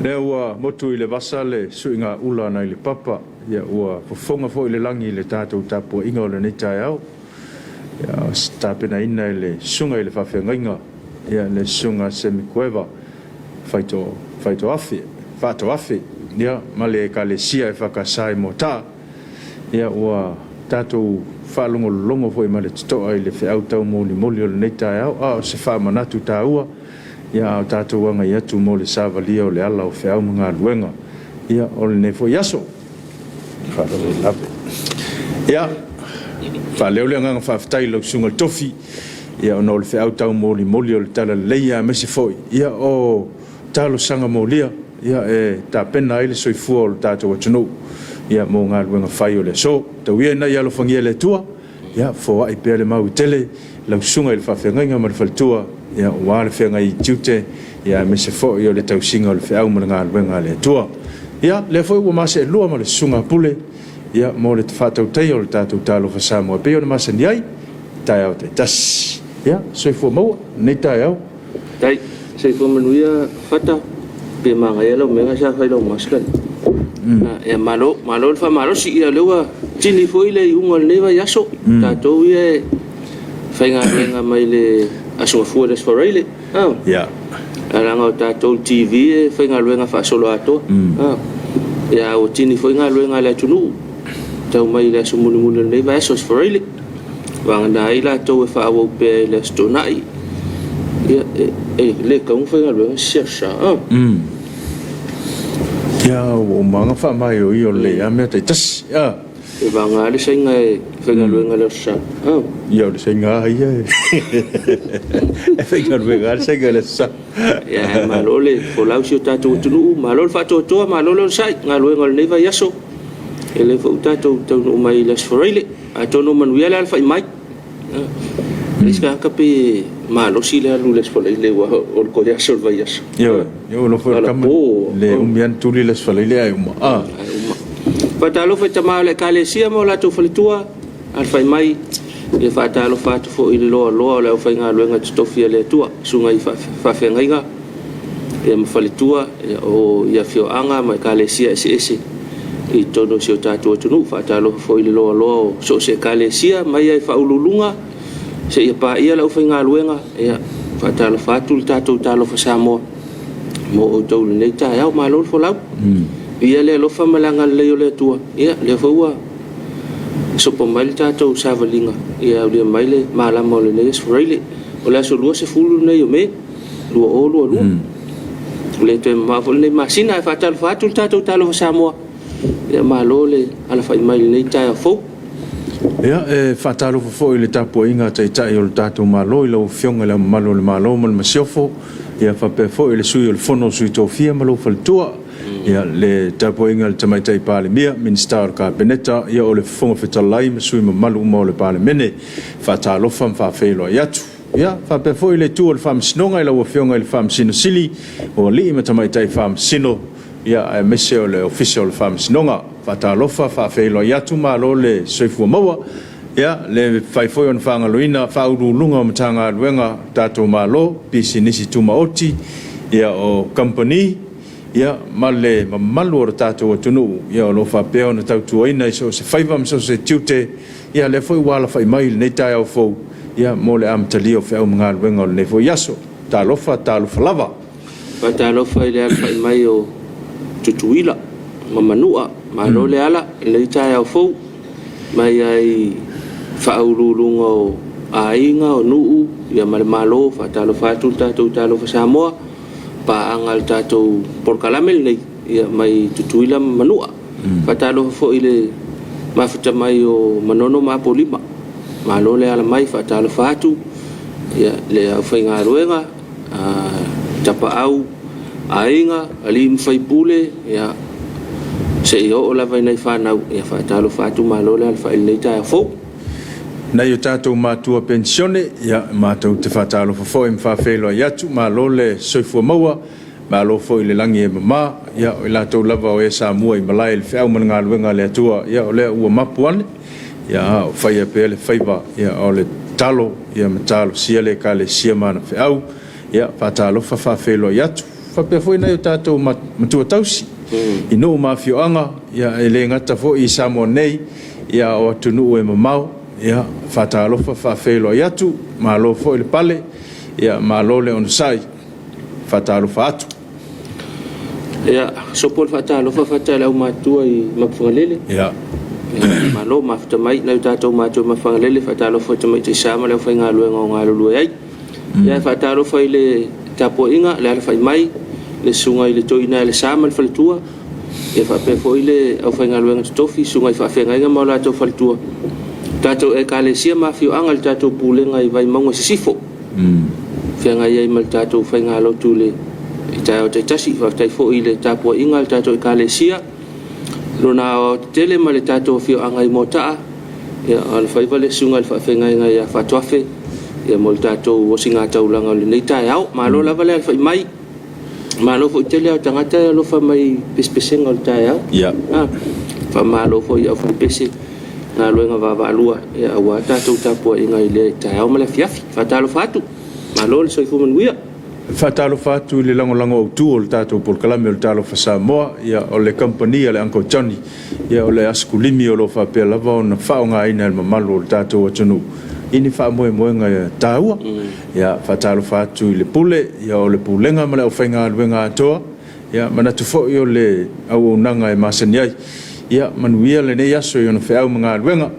Le ua motu I le vasa le suinga ula na I le papa ia ua fofonga fo I le langi I le tātou tāpua inga o le nei tae au ia tāpena ina I le sunga I le whawhengainga ia le sunga semikueva whaito afi ia male e ka le sia e whakasai mo tā ia ua tātou whalongo longo fo I male tutoa I le whiau tau mōni moli o le nei tae au o se whamanatu tā ua ia o tātou wanga I atu mo le sāvalia o le ala o whiau mga luenga ia o le nei fo yaso whalole lape ia whaleo le nganga whawhtai lau sunga tofi ia o no le whiau tau mōni moli o le tala leia mese foi ia o talo sanga molia ia e ta pena ile soifua o le tātou atunu ia mo ngā luenga whai o le so tau ia na ia lo whangia le tua ia fo ai pēle mau I tele lau sunga I le whawhengainga ma le whaltua ia wale whenga I tiute ia mese foi o le tausinga o le whiau ma le ngā luenga le tua ia le foi ua mase lua ma le sunga pule ia mo le whatau tei o le tātou Talofa Samoa pe o le masa ni ai tai au te tas ia soifua maua nei tai au tai soifua manuia whata pe manga ia lau menga sa whai lau maskan ia malo le wha malo si ia lewa tini foi le unga le newa yaso tātou ia whainga renga mai le asunga fua les whareile ia aranga o tātou TV e whainga luenga whaasolo atoa ia o tini foi ngā luenga le atunu tau mai le asu muli le newa yaso les whareile wanga na ila tau e whaawau pe le astonai ia le kaung whainga luenga siasa ia o manga wha mai o I o le a mea tai tas ia e wanga le sainga e whainga luenga le sa ia o le sainga ia e whainga luenga le sainga le sa ia malo le folau si o tātou tunu malo le whato toa malo le sai ngā luenga le neiva yaso e le whau tātou tau no mai las foreile a tono manuia le alfa I mai Iska kape malo si le alu les foreile wa o le koia sol vai yaso yo lo fo kam le umian tuli les foreile ai uma Talofa tama le kalesia mo la tu falitua alfa mai e Talofa tu fo I lo le whainga luenga tofia le tua sunga I whawhengainga e mawhalitua o ia fio anga mai kalesia ese I tono si o tātua tunu Talofa fo I lo so se kalesia mai ai whaululunga se ia pa ia lau whainga luenga ia Talofa tu tātou Talofa Samoa mo o tau le nei tā iau malo fo lau ia le lofa malanga le le tua ia le fua sopo mai tātou savalinga ia le mai le malama le nei sfreile o la so lua se fulu nei o me lua le te ma fo le masina e Talofa tu tātou Talofa Samoa ia malo le ala fai mai nei tā fo ia e Talofa fo I le tapu inga tai o le tātou malo I lo fionga le malo ma le masiofo ia whape fo I le sui o le fono sui tofia malo faltua ia le tapoinga le tamaitai pale mia minister ka beneta ia o le fonga fetalai ma sui ma malu mo le pale mene Talofa mfafelo yatu ia whape fo I le tu o le whamsinonga I la wafionga I le whamsino sili o li ma tamaitai whamsino ia mese o le official le whamsinonga Talofa whafelo yatu ma lo le soifua maua ia le whaifoi on whangaloina whaurulunga o matanga luenga tātou malo pisi nisi tuma oti ia o company ia male mamalu o tātou atunu ia o lo whapea na tautuaina I so se whaivam so se tiute ia le foi wala whai mai nei tai au fau ia mo le amtali o whiau mga luenga o le nei yaso Talofa lava Talofa I le ala whai mai o tutuila mamanua malo le ala nei tai au fau mai ai whaurulunga o ainga o nuu ia male malo Talofa tu tātou Talofa Samoa pa angal tātou porkalamel nei ia mai tutuila manua Talofa fo I le mafuta mai o manono mapolima malo le ala mai Talofa atu ia le au whainga ruenga tapa au ainga ali mwhaipule ia se I o lava nei whanau ia Talofa atu malo le ala whaile nei tai fo Nei o tātou mātua pensione, ia mātou te Talofa fo I mwhawhelo iatu, mā lo le soifua maua, mā lo fo I le langi e mama, ia o I lātou lava o e Samoa I malai le whiau mana ngā luenga le atua, ia o lea ua mapuane, ia o whaia pe le whaiva, ia o le talo, ia matalo sia le ka le sia mana whiau, ia Talofa whawhelo iatu, whapea fo ina i tātou matua tausi. I no mawhioanga, ia e le ngata fo i Samoa nei, ia o atunu e mamau, ia whatalofa whawhelo i atu, malo fo i le pale, ia malo le onusai, whatalofa atu. Ia, sopo le whatalofa whatale au matua i mapwhangalele. Ia. Malo mafta mai, nau tātou matua mapwhangalele, whatalofa tamai te sama leo whai ngā luenga o ngā lulu ai. Ia whatalofa i le tapo inga, le ala whai mai, le sunga i le toina le sama le whalitua, e whape fo i le au whai ngā luenga tofi, sunga i whawhenga inga mau lātou whalitua. Tātou e kālesia mawhio anga le tātou pūlenga i vai maunga sisifo. Whenga iai ma le tātou whai ngā lautu le i tai o te tasi, whaftai fo i le tāpua inga le tātou e kālesia. Lona o tele ma le tātou whio anga i motaa, ia ala whaiva le sunga le whawhenga inga i a whatuafe, ia mo le tātou osi ngā taulanga le nei tai au, ma lo lava le alwhai mai, ma lo fo i tele au tangata lo wha mai pespesenga le tai au. Ia. Wha ma lo fo i au wha pese, ngā loenga wawa alua, ia awa tātou tāpua inga i le tai au ma le fiafi, whatalo whatu, ma lo le soifu manuia. Whatalofa atu le lango au tu o le tātou polkalame o le Talofa Samoa, ia o le company le Uncle Johnny, ia o le askulimi o lo whapea lava o na whao ngā ina le mamalu o le tātou atunu. Ini wha moe moenga tāua, ia whatalofa atu i le pule, ia o le pulenga ma le au whainga aluenga atoa, ia manatu fo i o le au unanga e masani ai, ia manuia le nei aso i ona wheau mga aluenga.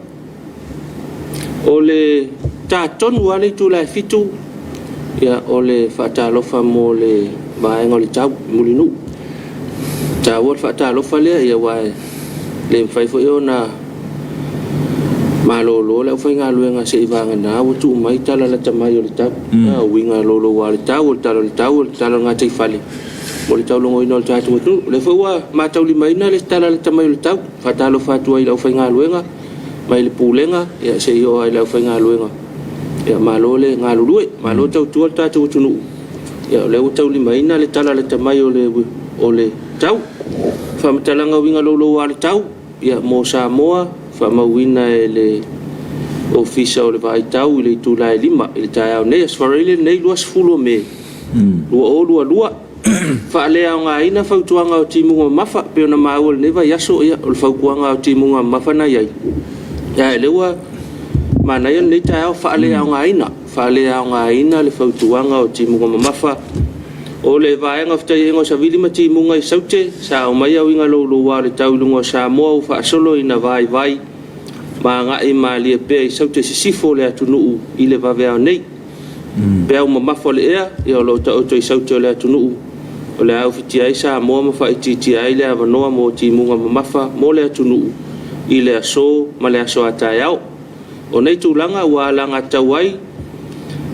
O le tātonu ale tu lai fitu, ia o le whaatalofa mo le vaenga o le tau mulinu. Tau o le whaatalofa lea ia wae le mwhaifo i o na malolo le whainga luenga se i vanga nā o tu mai tala la tamai o le tau. Winga lolo wa le tau, o le talo ngā tei whale. Mo le tau longo ino le tātu atu. Le whaua mātau li maina le tala la tamai o le tau. Whaatalofa atua i lau whainga luenga, mai le pūlenga, ia se i o ai lau whainga luenga. Ia malo le ngā lurue, malo tau tua le tātou tunu. Ia leo tau lima ina le tala le tamai o le tau. Whamatalanga winga lolo wa le tau. Ia mo Samoa, whamauina e le ofisa o le vai tau i le tūlai lima. I le tai au nei, asfarele nei luas fulo me. Lua o lua. Whaalea o ngā ina whautuanga o timunga mafa. Peo na mau le neva yaso ia o le whaukuanga o timunga mafa na iai. Ia lewa mana ia nei tai au whaalea o ngā ina le whautuanga o timunga mamafa o le vaenga whtai engo sa vili ma timunga i saute sa o mai au inga lolo wa le taulunga o Samoa u whaasolo ina vai ma ngā i maalia pēr i saute sisifo le atunuu i le vavea o nei pēr mamafa le ea i o lo ta oto i saute o le atunuu o le au whiti ai Samoa ma wha i titi ai le avanoa mo timunga mamafa mo le atunuu i le aso ma le aso atai au. O nei tūlanga ua langa tauai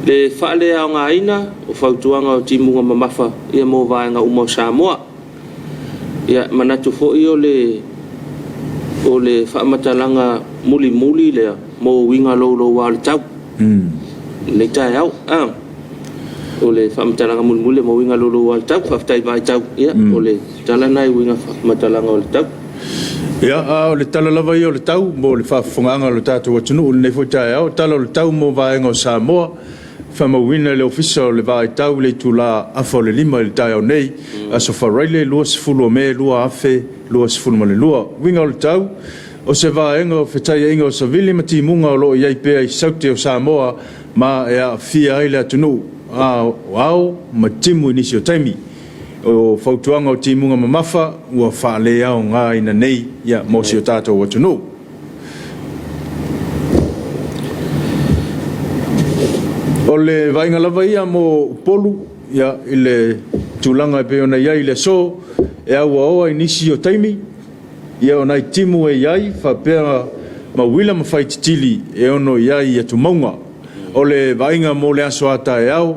le whaalea o ngā ina o whautuanga o timunga mamafa ia mō vaenga umau Samoa. Ia manatu fo i o le whaamatalanga muli lea mō winga lolo wa le tau. Nei tai au. O le whaamatalanga muli mō winga lolo wa le tau, whaftai vai tau. Ia o le talanai winga whaamatalanga o le tau. Ia, o le tala lava i o le tau, mo le whawhunganga o le tātou atunu, o le nei fwtai au, tala o le tau mo vaenga o Samoa, whamauina le ofisa o le vai tau, le tūla afa o le lima i le tai au nei, aso wharaile, lua sifulu o me, lua afe, lua sifulu ma le lua. Winga o le tau, o se vaenga o whetai inga o Savili, ma timunga o lo i aipea i saute o Samoa, ma e a fia ai le atunu, au, ma timu inisi o taimi. O whautuanga o timunga mamafa ua whaalea o ngā ina nei ia mosi o tātou atunu. O le vainga lava ia mo polu ia i le tūlanga e peona iai le so e aua oa inisi o taimi ia o nai timu e iai whapea mawila mawhaititili e ono iai atu maunga. O le vainga mo le aso ata e au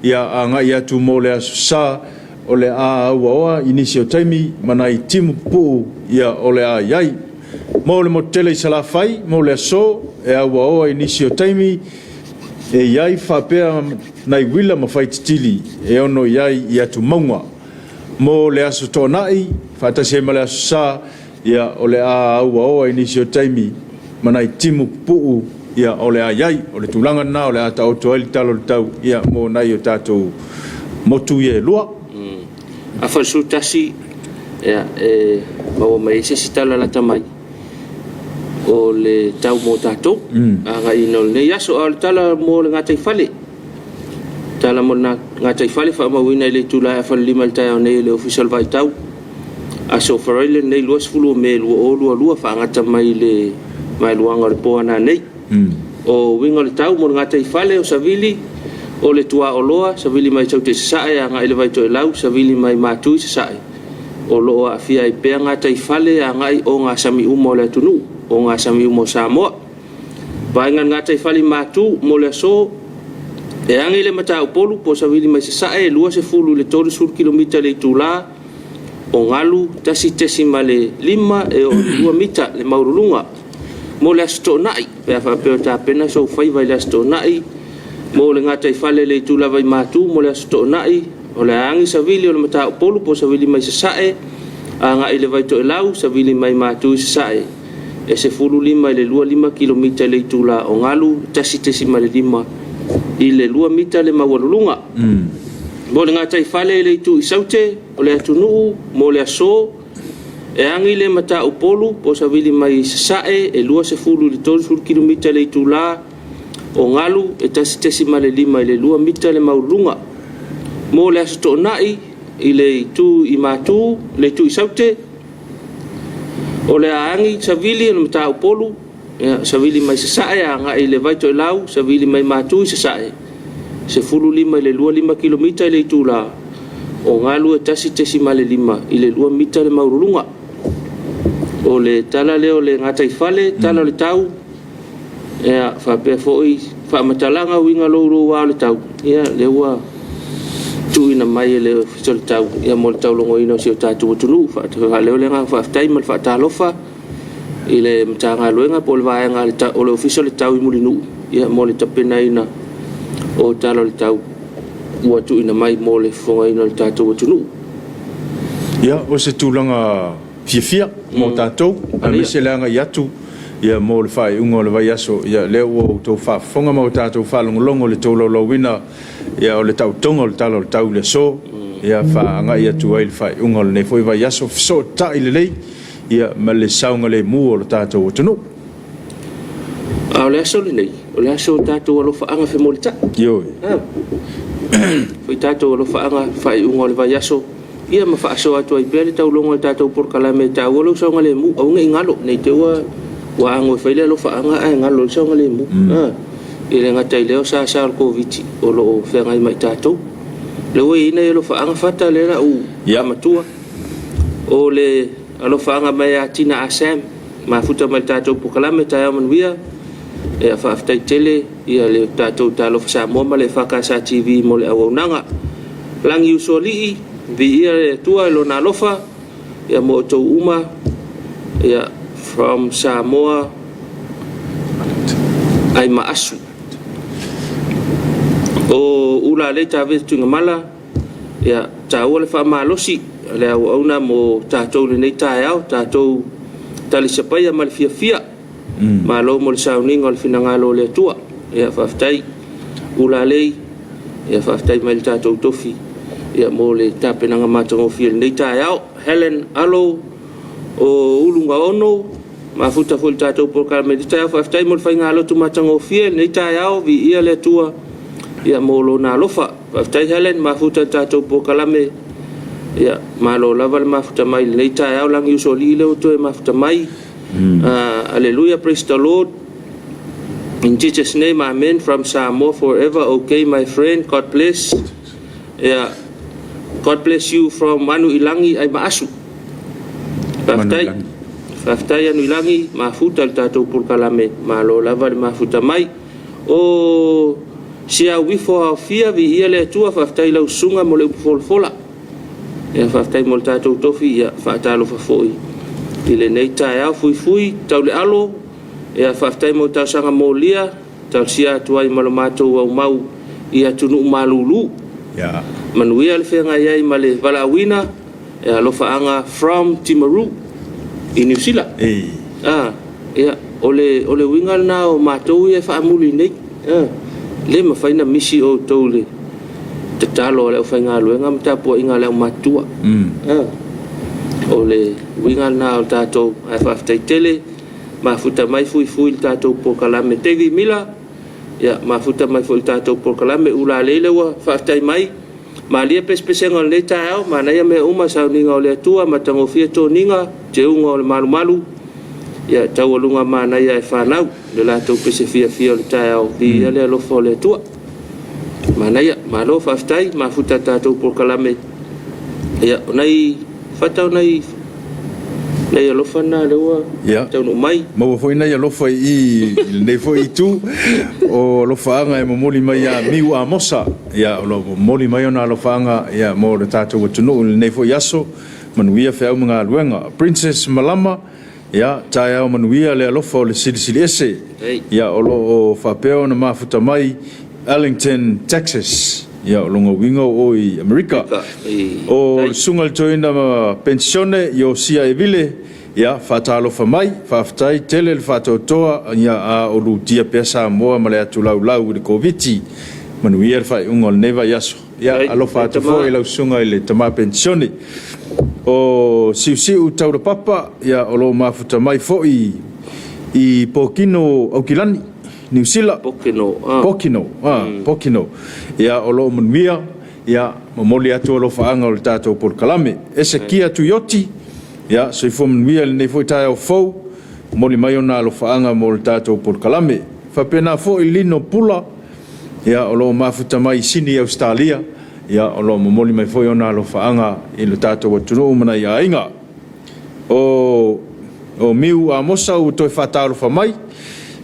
ia a ngai atu mo le aso sa o le a aua oa inisi o taimi manai timu puu ia o le a iai. Mo le motele i salafai, mo le aso e aua oa inisi o taimi e iai whapea nai wila mawhaititili e ono iai i atu maunga. Mo le aso tōnai, whatase ma le aso sa ia o le a aua oa inisi o taimi manai timu puu ia o le a iai, o le tūlanga na o le a ta oto ali talo le tau ia mo nai o tātou motu ia e lua. a falsu tasi ya mau mai se sitala la tamai o le tau mo tato aga ino le yaso al tala mo nga tai fale tala mo nga tai fale fa ma wina le tula fa lima le tau ne le official vai tau aso farele nei luas fulu me lu fa nga tamai le mai luanga le poana nei o winga le tau mo nga tai fale o savili o le tua o loa savili mai tau te sae nga ele vai to lau savili mai matu sae o loa afia i pe nga tai fale nga o nga sami umo le tunu o nga sami umo Samoa baingan nga tai fale matu mo le so e angi le mata o polu po savili mai sae lua se fulu le toru sur kilomita le tula o ngalu tasi male 5 e o 2 mita le maurulunga mo le sto nai pe fa pe ta pena so fai vai le sto nai mo le ngata i fale le tula vai matu mo le sto nai o le angi savili o le mata o polu po savili mai sae anga ile vai to lau savili mai matu sae e se fulu 5 le 5 kilomita le tula o ngalu tasi male 5 ile 2 mita le maurulunga mo le ngata i fale le tu isaute o le atunu mo le aso e angi le mata o polu po savili mai sae e lua se fulu le tolu sur kilomita le tula o ngalu e tasi male 5 le 2 mita le maurunga mo le asto nai i le tu i matu le tu isaute o le angi savili le mata o polu savili mai sae anga i le vai to lau savili mai matu sae se fulu 5 le 5 kilomita le tula o ngalu e tasi male 5 i le 2 mita le maurunga o le tala leo le ngata i fale tala le tau ia fa pe foi fa matalanga winga lo wa le tau ia le wa tu ina mai le fisol tau ia mo tau lo ngoi no si tatu tunu fa le le nga fa tai mal fa talofa ile mtanga luenga pol va nga le tau le fisol tau i mulinu ia mo le tapena ina o tala le tau wa tu ina mai mo le fonga ina le tatu tunu ia o se tulanga fia mo tatou a miselanga yatu ia mo le fai ungo le vai aso ia le o to fa fonga mo tatou fa longo le tolo lo wina ia o le tau tongo le talo le tau le so ia fa nga ia tu ai le fai ungo le foi vai aso so ta ile le ia ma le saunga le mu o le tatou tonu a le aso le nei o le aso tatou lo fa anga fe mo le ta yo foi tatou lo fa anga fai ungo le vai aso ia ma fa so atu ai pele tau longo tatou por kala me tau lo so ngale mu au ngai ngalo nei te wa ngo faile lo fa nga ai ngalo so ngale mu ile ngata ile o sa covid o lo fe ngai mai tatou le we ina lo fa nga fata le la u ya matua o le alo fa nga mai atina asem ma futa mai tatou por kala me tau man wia e fa afta tele ia le tatou Talofa Samoa le fa ka sa TV mo le awunanga lang usually vi ia tua lo na lofa ia mo to uma ia from Samoa ai maasu o ula le ta ve tunga mala ia ta ole fa malosi le ona mo ta to le nei ta au ta to tali sepaya mal fia malo mo sauni ngol finanga lo le tua ia fa ftai ula le ia fa ftai mal ta to tofi ia mo le tapena nga matongo fil nei tai au Helen alo o ulunga ono ma futa fol tato por kal medita fa ftai mo fa ngalo tu matongo fil nei tai au vi ia le tua ia mo lo na lofa fa ftai Helen ma futa tato por kalame ia ma lo laval ma futa mai nei tai au lang usually le to ma futa mai hallelujah, praise the Lord. In Jesus name, amen. From Samoa forever, okay, my friend. God bless. Yeah. God bless you from Manu Ilangi ay maasu. Faftai anu Ilangi mafuta tatou por kalame malo lava mafuta mai o sia wifo fia vi ia le tua faftai lau sunga mo le folfola e faftai mo tatou tofi ia fatalo foi ile nei tai au fui tau le alo e faftai mo tau sanga molia tau sia tuai malo matou au mau ia tunu malulu ya manuia le fenga ia male valawina e alofa anga from Timaru in New Zealand ia ole wingal na o matou e fa muli nei le mafaina misi o tole te talo le o whainga luenga mta po inga le o matua o le winga na o tātou ai whaftai tele mafuta mai fui le tātou po kalame tegi mila ia mafuta mai fui le tātou po kalame ula leile wa whaftai mai ma lia pespesenga le tāau ma naia me uma sauninga o le atua ma tangofia tō ninga te unga o le malu ia tau alunga ma naia e whanau le lātou pese fia o le tāau ia le alofa o le atua ma naia ma lo whaftai mafuta tātou po kalame ia nei fatau nei alofa na lewa tau no mai mau foi nei alofa I nei foi tu o alofa anga e momoli mai a miu a mosa ia o momoli mai ona alofa anga ia mo le tātou tunu nei foi aso manuia fe au mga luenga Princess Malama ia tae au manuia le alofa o le silisili ese ia o whapeo na mafuta mai Arlington, Texas ia o longa winga o I Amerika o sunga le toina ma pensione i o sia e vile ia whatalofa mai whaftai tele le whatautoa ia a o lutia pia Samoa ma le atu lau le Komiti manuia le whai unga le neva yaso ia alofa atu fo I lau sunga I le tama pensione o siu taura papa ia o lo mafuta mai fo I pokino au kilani New Zealand Pokino ia o lo manuia ia momoli atu lo faanga o le tātou por kalame ese kia tu yoti ia so fo manuia le nei foi tai o fo moli mai ona lo faanga mo le tātou por kalame fa pena fo I lino pula ia o lo mafuta mai sini Australia ia o lo momoli mai foi ona lo faanga I le tātou atu mana ia inga o miu a mosa u toi fatalo fa mai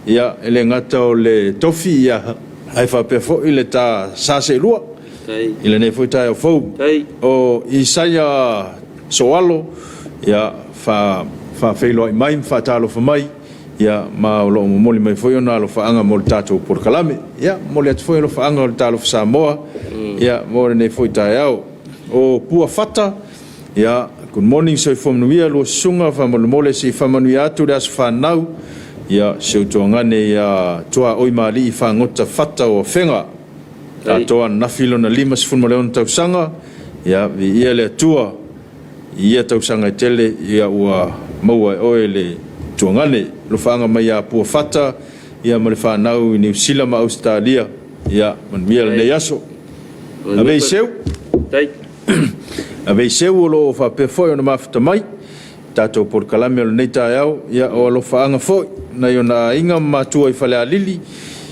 ia ele ngata o le tofi ia ai fa pe fo ile ta sa se lua ile ne foi ta o fo o Isaia soalo ia fa felo mai fa talo fa mai ia ma o lo moli mai foi ona lo fa anga mo tato por kalame ia mo le foi lo fa anga o talo Samoa ia mo ne foi ta o pua fata ia good morning so from nuia lo sunga fa mo le si fa manuia tu das fa nau ia seutoangane ia toa oi mali I whangota whata o whenga a toa nafilo na 5 leon tausanga ia vi ia le atua ia tausanga tele ia ua maua oe le tuangane lo whanga mai a pua whata ia ma le whanau I New Zealand ma Australia ia manmia le nei aso a vei seu a vei seu o lo whapefoi o na mafuta mai tātou por kalame o le nei tae au ia o alofa anga foi na yona inga matua I whale alili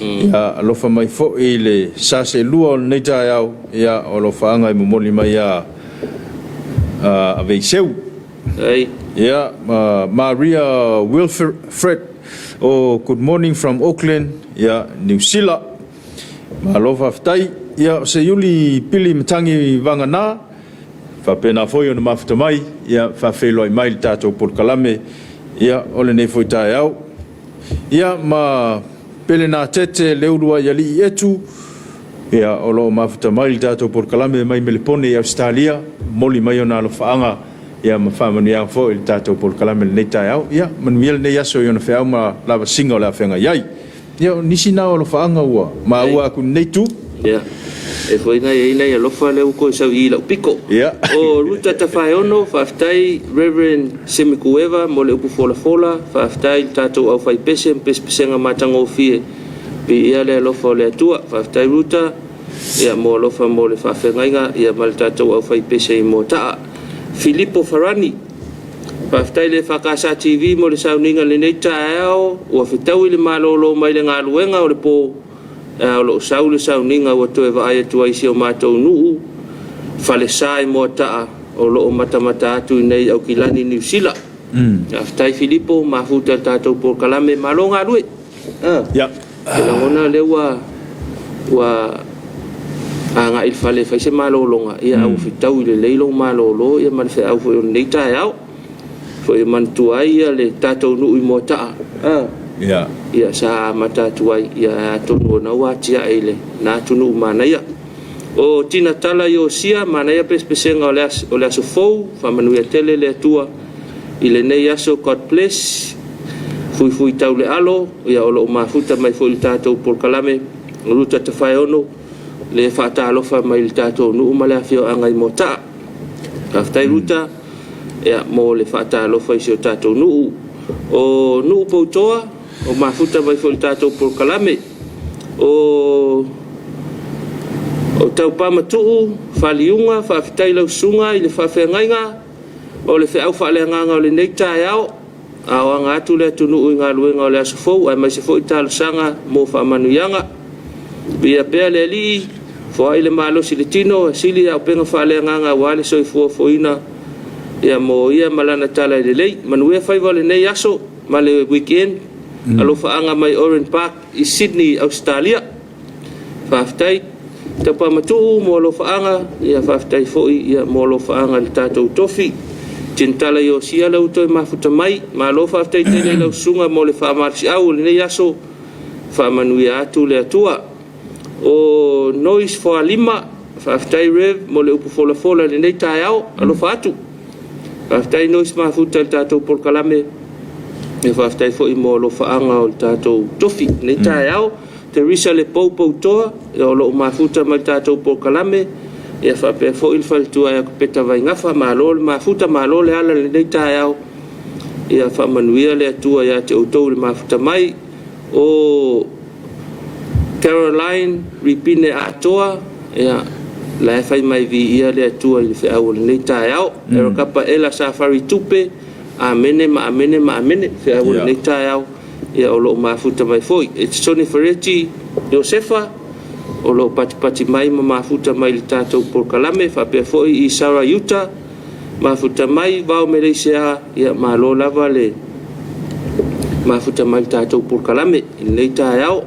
ia alofa mai foi le sase lua o le nei tae au ia o alofa anga I momoli mai a veiseu ia Maria Wilfred o good morning from Auckland ia New Zealand ma alofa aftai ia se yuli pili matangi vangana fa pena foi ona mafuta mai ia fa felo mai le tātou por kalame ia ole nei foi tae au ia ma pele na tete leurua ia li etu ia o lo mafuta mai le tātou por kalame mai melepone I Australia moli mai ona lo faanga ia ma famani ia fo le tātou por kalame nei tae au ia manuel nei aso ona fe au ma lava singa o le afenga iai ia nisi na o lo faanga ua ma ua ku nei tu ia e foi nei alofa le uko sau I lau piko o ruta ta whaeono whaftai Reverend Semikueva mo le upu fola whaftai tātou au whai pesenga matango fie pi ia le alofa o le atua whaftai ruta ia mo alofa mo le whawhengainga ia ma le tātou au whai pese I mo taa Filippo Farani whaftai le whakasa TV mo le sauninga le nei tae au ua whitau I le malolo mai le ngā luenga o le po o lo saule sauninga ua toe vaai atu ai si o mātou nuu fale sai mo taa o lo mata atu nei au kilani New Zealand aftai Filippo mafuta tātou por kalame malonga lue langona le ua anga il fale fai se malolonga ia au fitau I le leilong malolo ia man fe au fo nei tae au fo man tuai le tātou nuu I mo taa ia sa mata tuai ia tonu na watia ele na tunu manaya o tina tala yo sia manaya pespesenga o le aso fou fa manuia tele le tua ile nei aso God bless fui tau le alo ia o lo mafuta mai foi tatou por kalame ruta te whaeono le whaatalofa mai le tātou nuu ma le awhio angai mo taa. Kaftai ruta, ea mo le whaatalofa isi o tātou nuu. O nuu poutoa, o mafuta mai fo le tātou porkalame. O tau pamatuu, whaliunga, whaafitai lau sunga, i le whawhengainga, o le whiau whaaleanganga o le neita e ao, a o anga atu le atu nuu i ngā luenga o le asofou, ai mai se fo i talo sanga, mo whaamanuianga. Pia pea le li, fo ai le malosi le tino, sili au penga whaaleanganga, wale soi fua foina, ia mo ia malana tala i le lei, manuia whaiva le nei aso, ma le weekend, alofa anga mai Orange Park i Sydney, Australia. Whaafitai, te pamatuu mo alofa anga, ia whaafitai foi, ia mo alofa anga le tātou tofi. Tintala i o sia lau toi mafuta mai, ma alofa aftai tele lau sunga mo le whaamarisi au, le nei aso, whaamanuia atu le atua. O noise for lima, whaafitai rev, mo le upu fola le nei tae au, alofa atu. Whaafitai noise mafuta le tātou porkalame, e whaafitai foi mo alofa anga o le tātou tofi, nei tae au, te risa le pou toa, e o lo mafuta mai tātou porkalame, e whapea foi il whalitua e akupeta vai ngafa, malo le mafuta, malo le ala le nei tae au, e a whaamanuia le atua ia te outou le mafuta mai, o Caroline ripine atoa, ia la fai mai vi ia le atua i le whiau le nei tae au, e rakapa ela safari tupe, amene, whiau le nei tae au, ia o loo mafuta mai foi. E te Tony Ferretti, Josefa, o loo pati mai ma mafuta mai le tātou porkalame, whapea foi i Sarah Utah, mafuta mai vau me leisea, ia malo lava le mafuta mai le tātou porkalame, i nei tae au.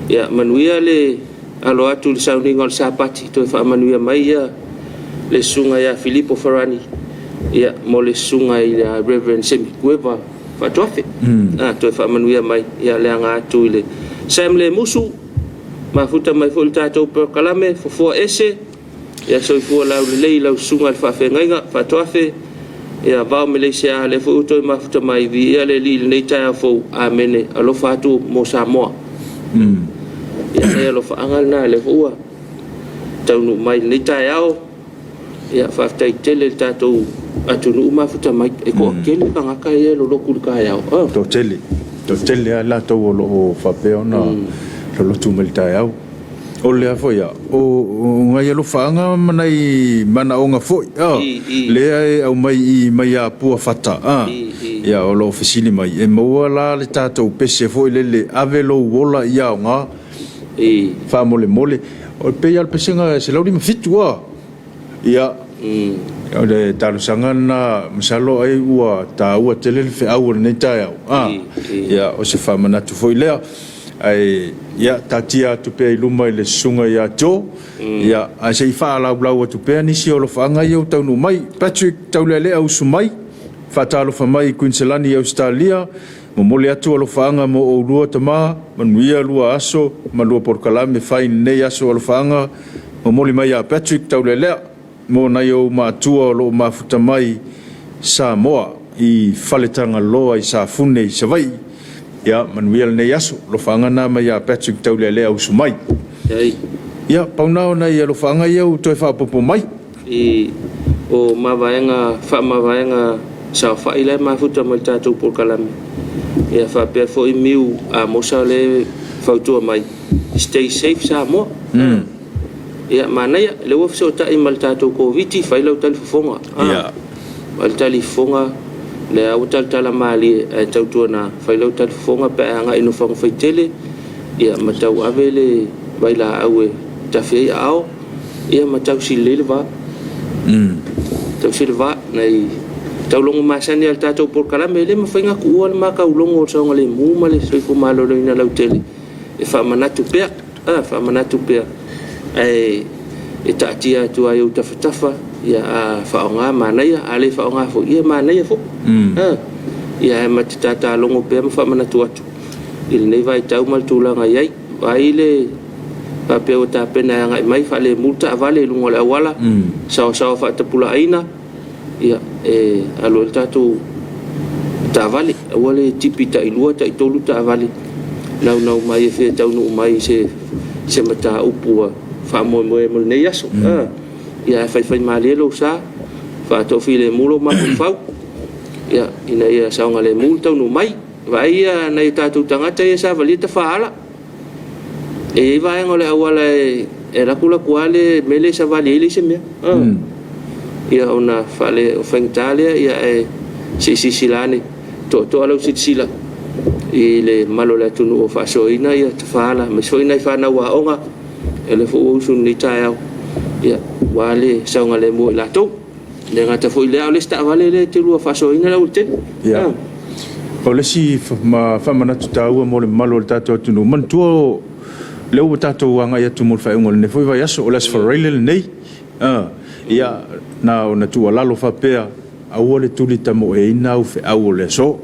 Ia manuia le alo atu le sauninga o le sapati, toi whaamanuia mai ia le sunga ia Filippo Farani, ia mo le sunga i le Reverend Semi Cueva, whatoafe. Toi whaamanuia mai ia le anga atu i le Sam le musu, mafuta mai fo le tātou porkalame, fofua ese, ia soifua lau le lei lau sunga le whawhengainga, whatoafe, ia vau me leisea le fo utoi mafuta mai vi ia le li le nei tae au fo amene alofa atu mo Samoa. Ia nei alofa angal na le fua taunu mai nei tae au, ia whaftai tele le tātou atunu mafuta mai e koa kele kangaka e lo loku le kai au. To tele a la tau o lo whapea na lo lotu me le tae au. O le a foi o ngai alofa anga manai mana o nga foi. Le au mai a pua fata. Ia o lo ofisini mai. E maua la le tātou pese foi le ave lo wola ia o ngā. Wha mole. O pe al pese nga se lauri mafitu a. Ia. O le talusanga na masalo ai ua ta ua tele le fe au nei tae au. Ia o se wha manatu foi lea. Ai ia tatia tupe i luma i le sunga ia jo. Ia a se i wha lau tupe nisi o lo whaanga i au taunu mai. Patrick taulele au sumai. Whaatalofa mai i Queensland i Australia, mo mole atu alofaanga mo o lua tama, manuia lua aso, ma lua porkalame whai nei aso alofaanga, mo mole mai a Patrick taulelea, mo nai o maatua o lo mafuta mai Samoa, i whaletanga loa i Safune i Savai, ia manuia nei aso, alofaanga na mai a Patrick taulelea usumai. Ia, paunao nei alofaanga iau toi whaapopo mai. O mavaenga sa fa ile mafuta mo tātou porkalame. Ia whapea fo i miu a mosa le whautua mai. Stay safe Samoa. Ia manaya le wafisa o tai mal tātou COVID whailau talifonga. Mal talifonga le au tala mali e tautua na whailau talifonga pe anga ino whanga whaitele. Ia matau ave le waila au e tawhia ia ao. Ia matau si lelewa. Tau silva nei taulongo masani al tātou porkalame le mawhainga ku ua le maka ulongo o saunga le muma le soifo malo le ina lautele e whaamanatu pea whaamanatu pea e taatia tu ai o tawhatafa ia a whaonga manaia a le whaonga fo ia manaia fo ia e matitata longo pea ma whaamanatu atu il nei vai tau mal tūlanga iai vai le papea o tāpena anga i mai whale multa a vale lungo le awala sao whaatapula aina ia alo el tātou tā vale awale tipi ta ilua ta itolu ta vale nau mai e whea taunu mai se mata upua fa mo ne yaso ia fai mali lo sa fa to file mulo ma fau ia ina ia saunga le multa no mai vai ia nei tatu tangata ia sa valita faala e vai ngole awala e la kula kuale mele sa vali ile se me ia ona fale ofentalia ia e silane to alo sila ile malo la tunu o fasoina ia tafala me soina fa na wa onga ele fo usun ni tayau ia wale saunga le mo la to le ngata fo ile ale sta vale le te lu fasoina la ulte ia o le si ma fa mana tau mo le malo le tato tunu man tuo le o tato wanga ia tu mo fa ngol ne foi vai aso o las for rail nei ia na ona tu lalo fa pea au le tuli tamo e ina au fe au le so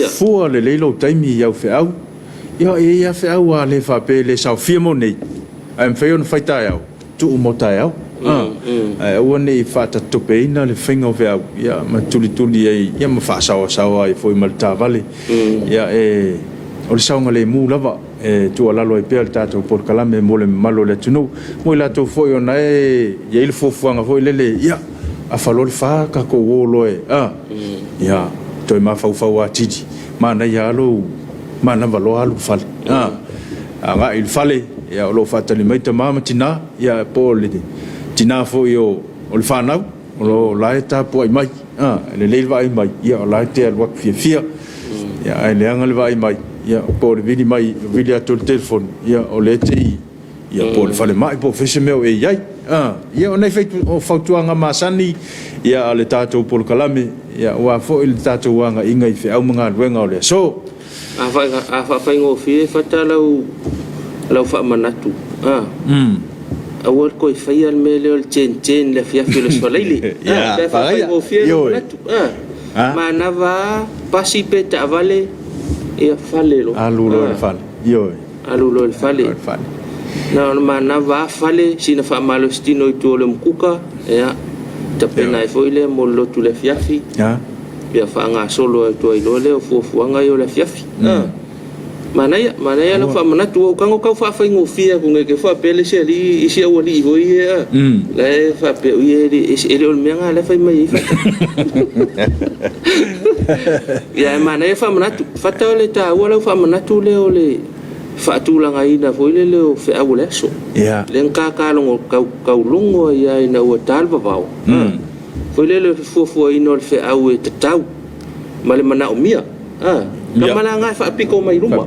fu le leilo taimi ia fe au ia fe au le fa pe le sa fi mo nei am fe on faita au tu mo ta au o nei fa ta to pe ina le finga fe au ia ma tuli ia ma fa sa e foi malta vale ia o le saunga le mu lava tu lalo e pe tato por kalame mo le malo le tunu mo la to foi ona ia il fo fuanga foi le ia a falol fa ka ko wolo ya to ma fa wa titi mana ya lo mana valo alu fal nga il fale ya lo fatali mai ta mama tina ya pole tina fo yo o le fa na o la eta po mai le le vai mai ya la te al wak fia ya le angal vai mai ya po le vidi mai vidi ato telefon ya o le te ya po le fale mai po fese meu e yai ia ona feito o fautuanga masani ia ale tato por kalame ia wa fo il tato wanga inga i fe au mga ruenga ole so a fa ngo fi fata lau fa manatu a wor ko i fai al mele ol chen le fia filo solaili ia fa ngo fi manatu manava pasi peta vale ia falelo alulo el fal yo alulo el fale na mana va fale sina fa malo stino i tuole mkuka ya tapena foi le mollo tu le fiafi ya fa nga solo to i lole o fu nga yo le fiafi mana ya lo fa mana tu ka ngo ka fa ngo fia ku ngeke fa pele se li isi o li vo ia le fa pe ye li isi ele o menga le fa mai fa ya mana ya fa mana tu fa ta le ta wala fa mana tu le ole fa tu la ngai na foi le o fe au le so len ka longo ka longo ia ina o talva vau foi le fo ino fe au e tau male mana o mia ka mala ngai fa piko mai luma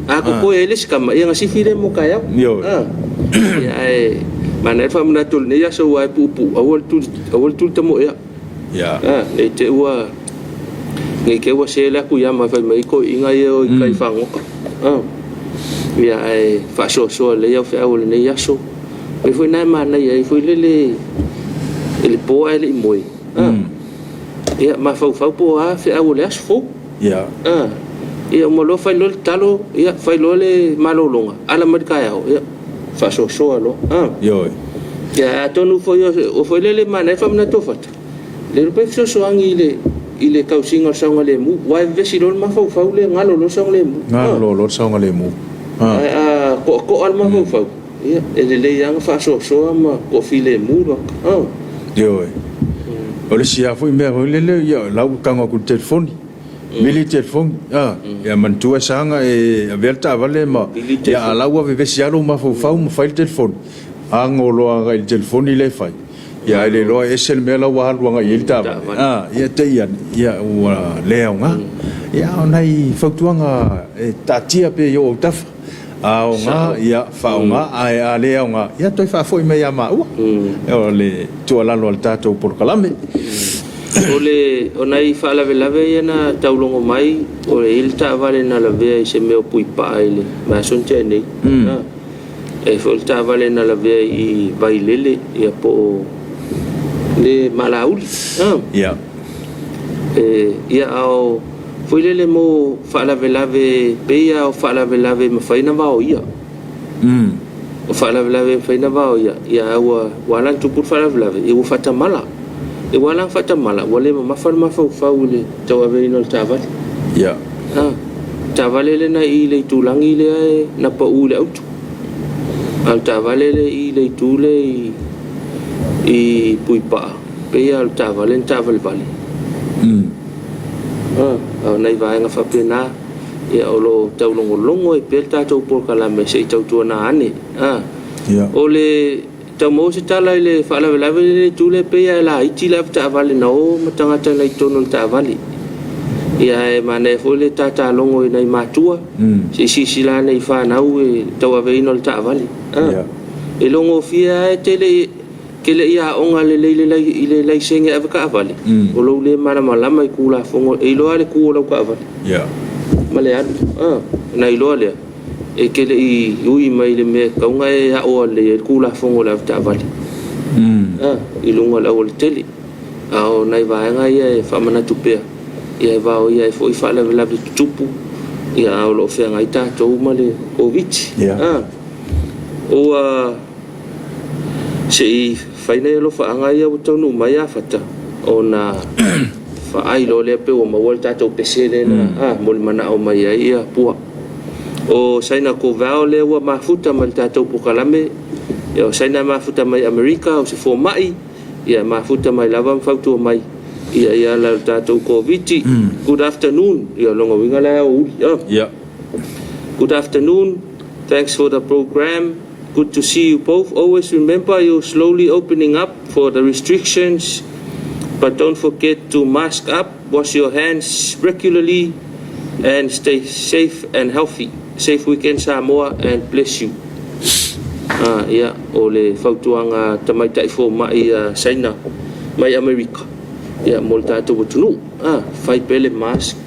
a ko ele skama ia ngasi file mo ka ia ia mana fa mana tu ne ya so wa pupu awol tu tamo ia e te wa ngai ke wa se la ku ya ma fa mai ko inga yo kai fango ia fa so le ia fa o le ia so e foi na mana ia foi le po ele moi ia ma fa po a fa o le asfo ia mo lo fa lo talo ia fa lo le malolonga ala madka ia fa so lo yo ia tonu foi o foi le mana fa na tofata le pe so angi ile kausinga sanga le mu wa vesi lo ma fa le ngalo lo sanga le mu lo sanga le mu ko alma fa ia ele le yang fa so ma ko file mu yo o le sia foi me le ia la kanga ku telefoni mili telefoni ia man tu sanga e aberta vale ma ia la wa vesi alo ma fa ma fa telefoni angolo anga il telefoni le fai ia le lo esel me la wa nga ilta ia te ia wa leonga ia onai fautuanga tatia pe yo taf nga ia faunga a leonga ia toi fa foi me ia ma o le tu ala lo tato por kalame ole onai fa la vela na taulongo mai o ilta vale na la ve se me pui pa ile ma son tene e volta vale na la ve I bailele ia po le malaul ia ia au foi le mo fa la velave peia o fa la velave ma faina va o ia o fa la velave faina va o ia wa tu por fa la velave e o fata mala e wala fata mala wale ma fa ule tawa ve no tava ia tava le na ile tulangi le na pa ule auto al tavale le I le tule I puipa pe al tavale taval vale nei vai nga fapena ia olo taulongolongo I pe tatou por kalame se tau tuana ane ole tamo se tala le fala le tule pe ia la iti la tavale no matanga tala itono tavale ia e mane fole tata longo nei matua si sila nei fa nau e tawa veino le tavale e longo fia e tele kele ia onga le senga avaka avale o lo le mana malama I kula fongo e lo ale ku lo ka avale male adu na ilo le e kele I ui mai le me kaunga e a o le kula fongo la tavale I longo la o le tele ao nai vaenga ia e famana tupea ia va o ia e foi fala la tupu ia o lo fe ngai ta to male o vich o sei faina lo fa ngai o tonu mai a fata ona fa ai lo le pe o ma volta to pesele na mol mana o mai ia pua o saina ko va le wa mafuta mal ta to pokalame ia saina mafuta mai America o se fo mai ia mafuta mai lava fautu mai ia la ta to ko viti good afternoon ia longa winga la o good afternoon, thanks for the program. Good to see you both. Always remember you're slowly opening up for the restrictions, but don't forget to mask up, wash your hands regularly, and stay safe and healthy. Safe weekend Samoa and bless you. Ole fautuanga tamai taifo mai China, mai America. Mol tato butunu. Fai pele mask.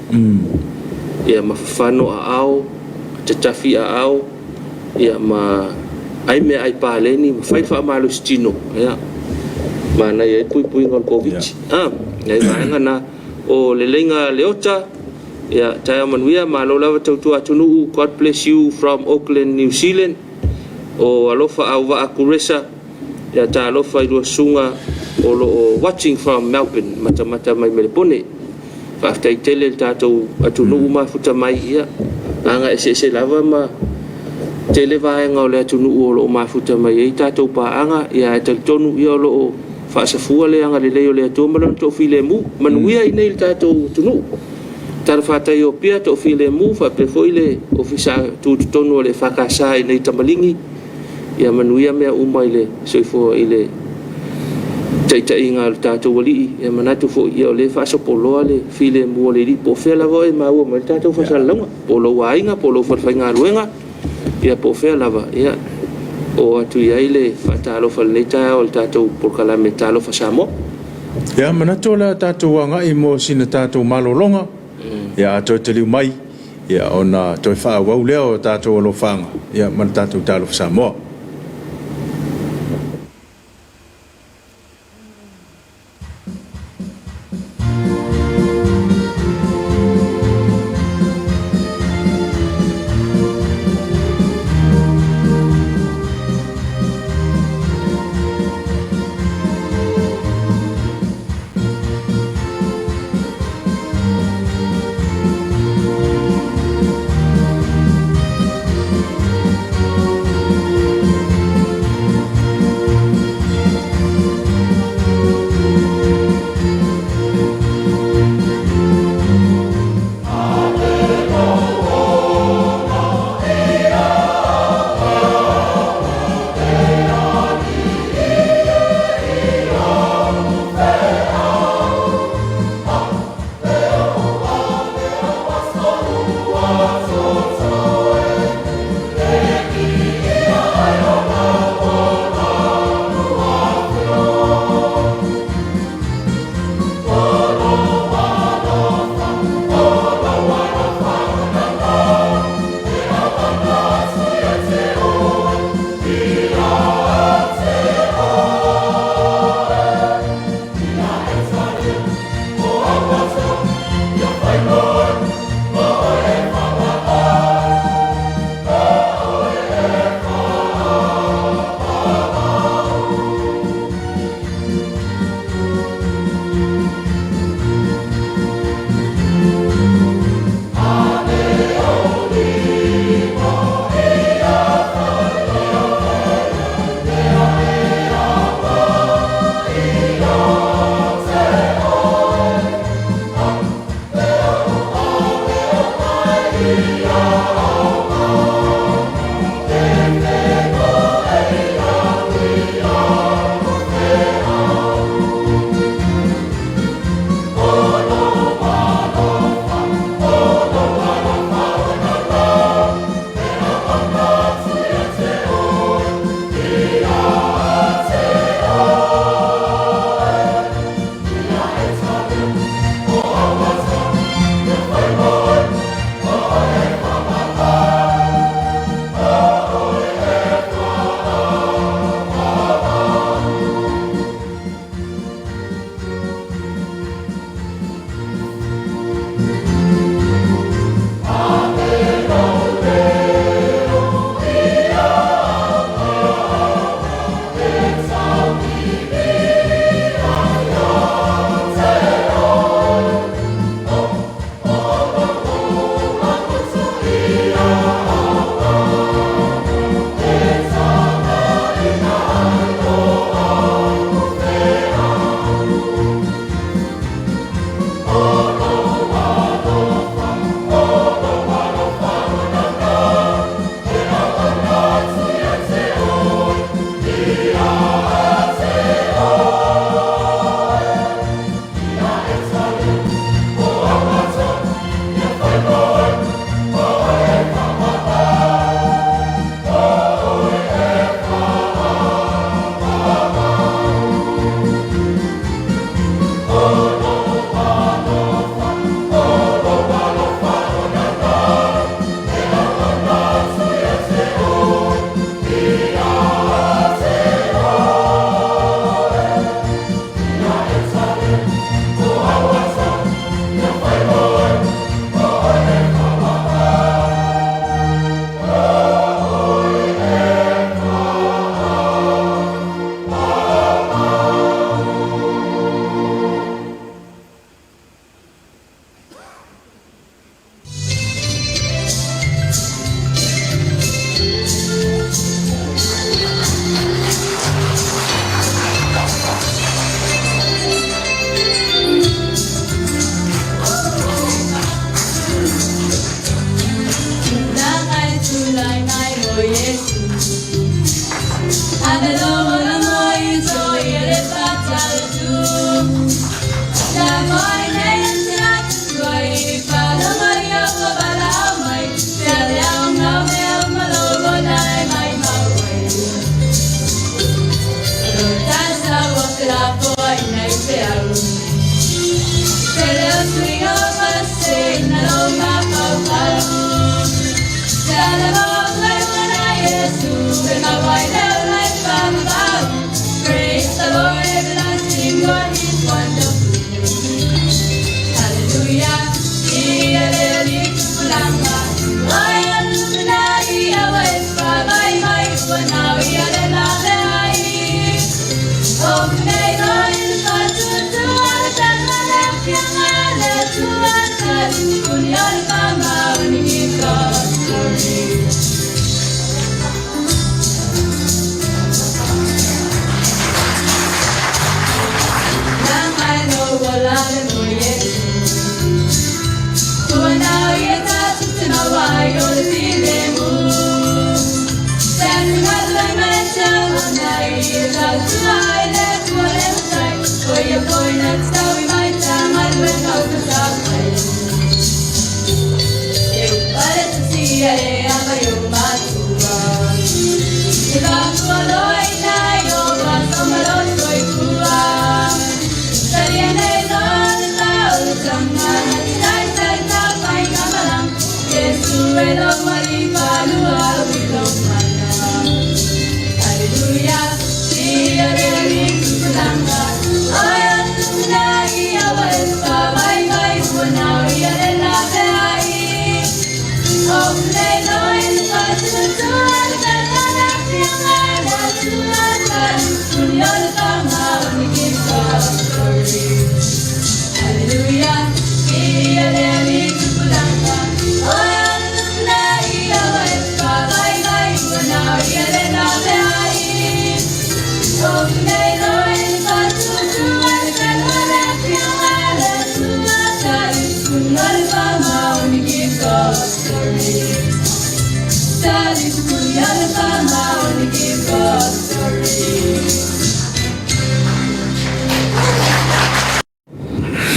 Mafano ao, tatafi ao. Ma ai me ai paleni fai fa malo stino mana ye pui ngol covid ai manga na o le lenga leota taya manuia malo lava tautu atunu God bless you from Auckland New Zealand o alofa auwa akuresa talofa I sunga o watching from Melbourne mata mai melepone fa after tele tato atunu ma futa mai anga ese lava ma tele vai ngole tunu o lo mafuta mai I tatou paanga ia te tonu ia lo fa sa fuale anga le le to malon to file mu manuia I nei tatou tunu tar fa ta yo pia to file mu fa pe foile ofisa tu tonu le fa ka sai nei tamalingi ia manuia me umai le soifo ile taita inga tatou wali ia manatu fo ia le fa so polo le file mu le ri po fela voi ma o ma tatou fa sa longa polo wainga polo fa fainga luenga ia po fe lava ia o atu ia ile Talofa le ta o tatou por kala me Talofa Samoa ia manato la tatou anga I mo sina tatou malolonga ia to te liu mai ia ona to fa wa le o tatou lo fanga ia man tatou Talofa Samoa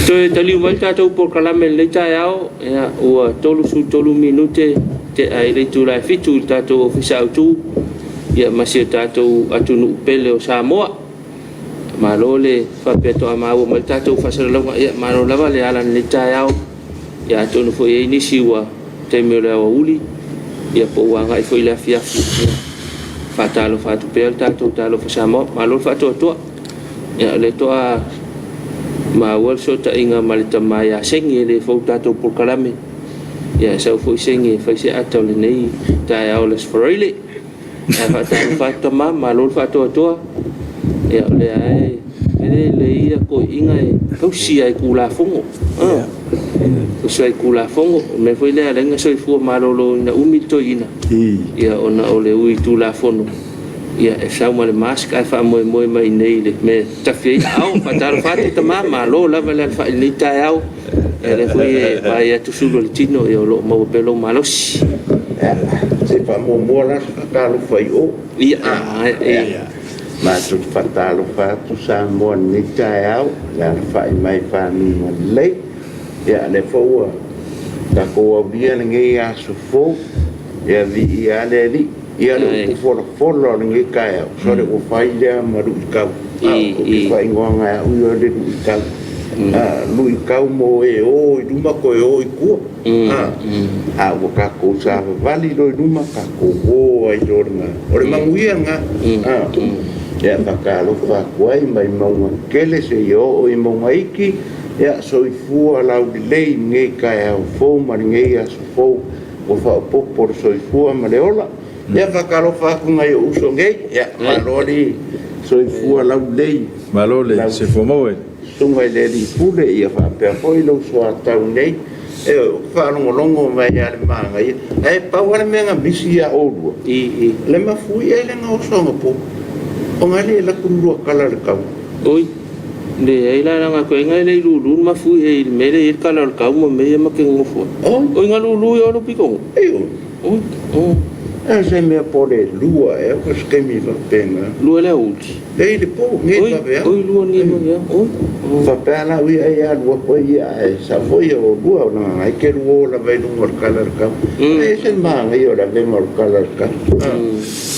Tôi taliu mai tātou por kalame le tai ao ia ua tolu minute te ai le tulai fitu tātou ofisa autu ia masio tātou atunu pele o Samoa malo le whapeto a mau mai tātou whasalalonga ia malo lava le alan le tai ao ia atunu fo ia inisi ua te meo le awa uli ia po uanga i fo i le afiafi whatalo whatu pele tātou talo fa Samoa malo whatu atua ia le toa ma wal so ta inga malita maya sengi le fo tato por kalame ya sa fo sengi fa se atau le nei ta ya oles froile ya fa ta ma malol fa to ya le ai le ia ko inga ko si ai kula fongo ko si ai kula fongo me foi le lenga so fu malolo na umito ina ya ona ole ui tu la fono ia e sa mo le mask ai fa mo mai nei le me tafi au fa dar fa te mama lo la vale fa ni ta au e le foi vai a tu sulo le tino e lo mo pelo malos se fa mo la ka lo fai o ia ma tu fa ta lo fa tu sa mo ni ta au la fa mai fa mi mo le ia le fo ta ko bia ngi a su fo ia vi ia le di ia le folo ngi kai so le o fai le maru ka o fai ngonga u yo de ka lui ka mo e o du ma ko e o ku o ka ko sa vali do du ma ka ko o ai do ma o le manguia nga ia ka lo fa ko ai mai mo kele se yo o i mo mai ki ia so i fu ala u le ngi kai o fo ma ngi a so fo o fa po por so i fu ma le ola ia whakaro whakunga i uso ngei, ia, malori, so i fua lau lei. Malole, se fomoe. Sunga i le li pule, ia whapea poi lau soa tau nei, e whanongolongo mai a le maanga ia. E pauare mea misi ia orua. Le mafui e le ngā osonga po, o ngai le la kurua kala le kau. Oi, le e la nga koe ngai le lulu mafui e il mele il kala le kau ma mea ma ke ngofua. Oi ngā lulu i oro pikongo. Oi, se mea pore lua e o skemi la pena. Lua le uti. E le po, nge papea. Oi, lua ni mo ya. Oi. Papea la ui ai a lua po ia e sa foi o lua o na ai ke lua la vai lungo kala ka. E se manga i o la ve mo kala ka.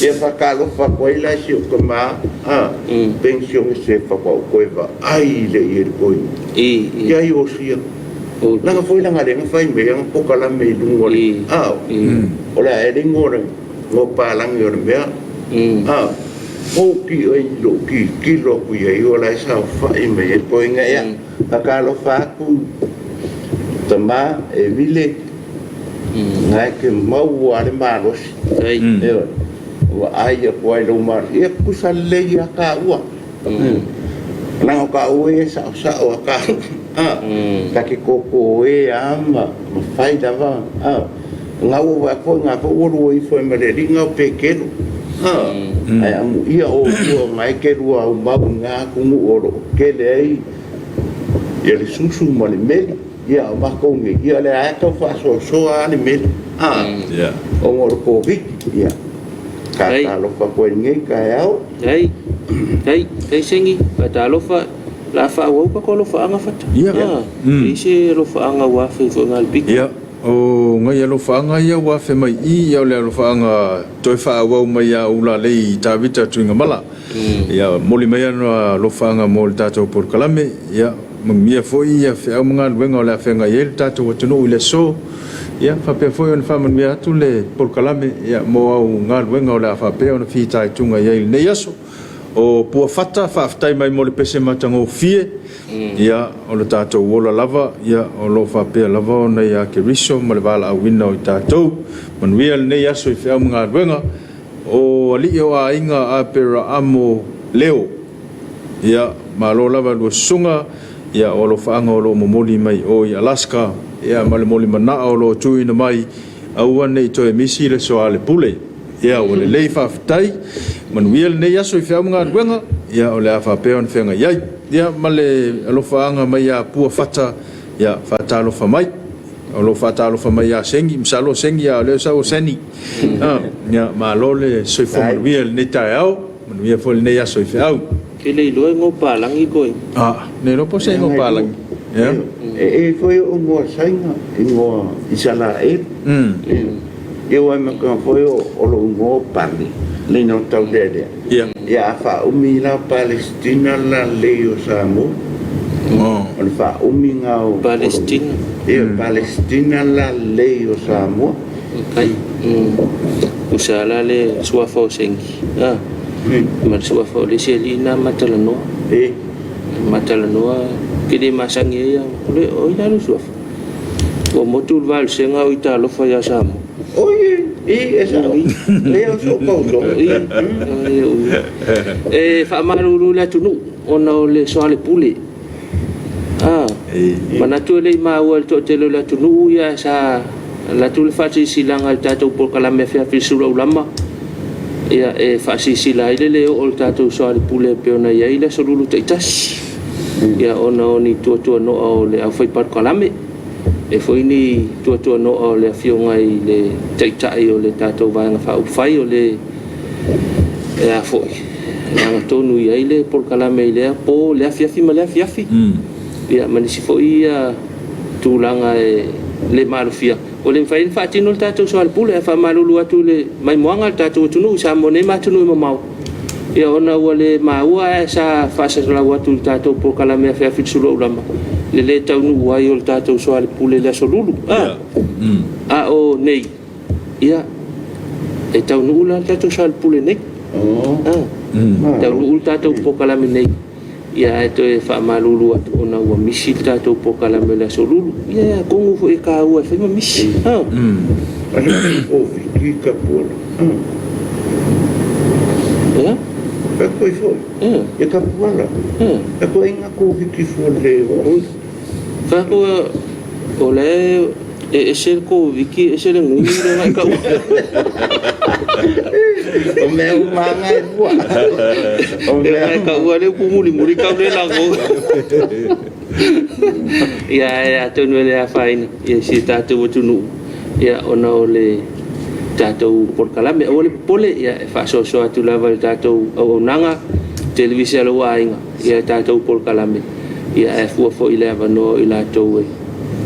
Ia fa kalo fa koi la si o kama. Pension se fa ko va ai le i ko. Ia i o sia. Langa foi langa le fai me ang pokala me lungo le. Ola e ngora ngo palang yo mea o ki ai lo ki lo ku ye yo la sa fa i me ko nga ya ka lo fa ku tama e vile nga ke mau wa le malos e wa ai ko ai lo mar e ku sa le ya ka wa na ka o e sa o ka ka ki ko e ama fai da va ngau wa ko nga ko uru i foi mare ringa pequeno ai amu ia o mai ke rua o mau nga ku mu oro ke le ai ele susu male meli ia ma ko ngi ia le ai to fa so ani meli o ngor ko vi ia ka lo fa ko ngi ka au ai sengi Talofa la fa wa pa ko lo fa anga fata isi lo fa anga wa fe fo ngal big o ngai lo fa anga ia wa fe mai I ia le lo fa anga toi fa wa mai ia ula le ta vita tuinga mala ia moli mai no lo fa anga mol tato por kalame ia mia foi ia fe au mga wenga le fe ngai el tato wa tuno ile so ia fa pe foi on fa man mia tu le por kalame ia mo au ngal wenga le fa pe on fi tai tunga ia ne yaso o pua fata fa aftai mai mo le pese matango fie ia o le tato wola lava ia o lo fa pe lava na ia ke riso mo le vala awina o tato man wia ne yaso I fe au mga wenga o ali o a inga a pera amo leo ia ma lo lava lo sunga ia o lo faanga o lo momoli mai o I Alaska ia ma le moli mana o lo tuina mai au ane I toe misi le so ale pule ia o le lei faafetai manuia lenei aso I feau magaluega ia o le a faapea ona feagai ai ia ma le alofaaga mai a pua fata ia faatalofa mai o lo faatalofa mai a sengi masalo sengi ia o le sau seni ia malo le soifo manuia lenei taeao manuia foi lenei aso I feau ke le iloa ngo palangi koe ne lopo se ngo palangi ia foi o mo sainga ngo isala eu ai me ka foi o lo ngo pali le no tau dede ia fa umila Palestina la leo Samoa o fa uminga o Palestina Palestina la leo Samoa kai usala le suafo sengi ma suafo le selina matalano matalano ke de masangi ia le o ina lu suafo o motul val senga o Talofa ya Samoa esa leo so paulo fa maruru la tunu ona o le soale pule mana tu le ma o to te la tunu ya sa la tu le fa silanga tato por kala me fa fisura ulama ia fa sila ile le o tato soale pule pe ona ia ile so lulu taitas ia ona oni tu no o le a foi par kala me foi ni tu no o le fionga I le taitai o le tato vanga fa fai o le a foi nga tonu ia ile por kala me ile po le afiafi ma le afiafi ia mani si foi ia tulanga le malufia o le fai fa tino tato so al pule fa malulu atu le mai moanga tato tunu sa mone ma tunu mau ia ona wale ma ua sa fa sa la watu tato por kala me afiafi sulo lama le taunu wai o tato so al pule le solulu o nei ia e taunu la tato so al pule nei taunu tato po kala me nei ia to e fa malulu atu ona wa misi tato po kala me le solulu ia kongu fo e ka ua fa misi o fiki ka polo ia ko foi e ka pala ko inga ko fiki fo le fa ko ole e cerco viki e sele ngi ngai ka o meu manga e bua o meu ka ua le muri ka le la go ia to no le afaina ia si tato tunu ia ona ole tato por kalame ole pole ia fa so atu lava tato o nanga televisia lo ainga ia tato por kalame ia e fu fo ile no ila to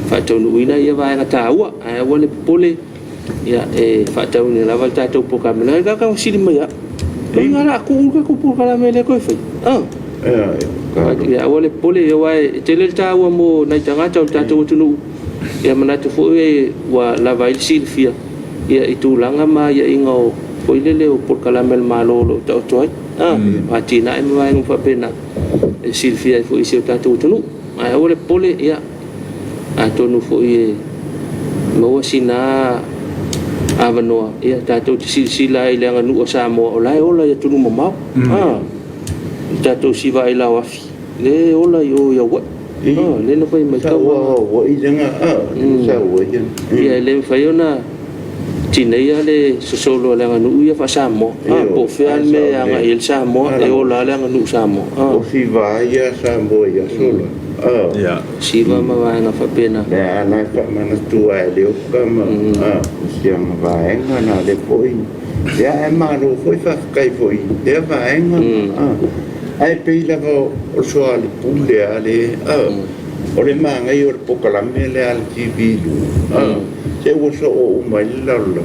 fa to no ina ia va nga taua ai ole pole ia e fa to ni lava tato por kalame ga ka sili mai ngara ku por kalame le ko fe ia ole pole ia wa tele taua mo na tanga tato tunu ia manatu fo wa lava il silfia ia itulanga ma ia ingo poilele o por kalame malolo to toi patina e mai fa pena silfia fo isi tato tunu ai ole pole ia atonu fo mo sina avanoa ia tato silsila ile nganu o Samoa ola ola ia tunu mamau tato siva ila wafi le ola yo ya wa le no foi mai ka wa idenga sa wa ia le faiona tineia le solo le nganu ia fa Samoa po feal me anga il Samoa e ola le nganu Samoa o siva ia Samoa ia solo ya siva ma va nga fa pena ya na fa mana tua le kama sia ma va nga na le foi ya e ma no foi fa kai foi ya va nga ai peila o soa le pule ale o le mangai o le pokalame le al TV se o so o mai lalo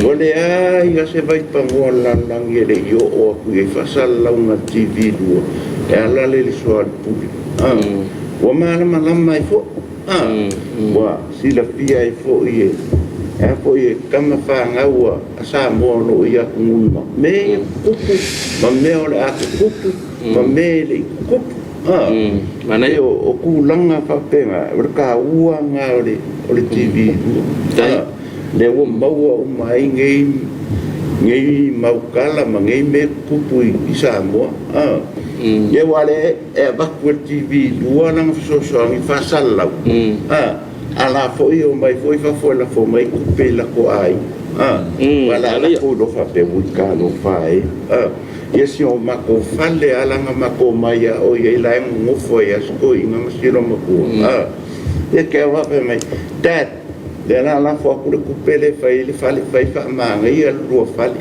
o le ai a se vai pangoa langi le yo o ku e fasala una TV lu e ala le soa le pule o mana mai fo wa sila pia e fo ie e fo ie kama whanga ua a Samoa no ia nguma me kuku ma me o le ake kuku ma me le kuku mana o kulanga whapenga o le ka ua ngā o le TV le ua maua o mai ngei maukala ma ngei me kupu i Samoa ye wale e baku le TV lua langa fisosoangi whasalau ala foi o mai foi fa foi la fo mai kupela ko ai wala la ko do fa pe wika no fai yesi o mako fale ala nga mako mai o ye la ngo foi as ko inga masiro mako ye ke wa pe mai dad de la fo ko kupele fai le fale fai fa manga ia lo fale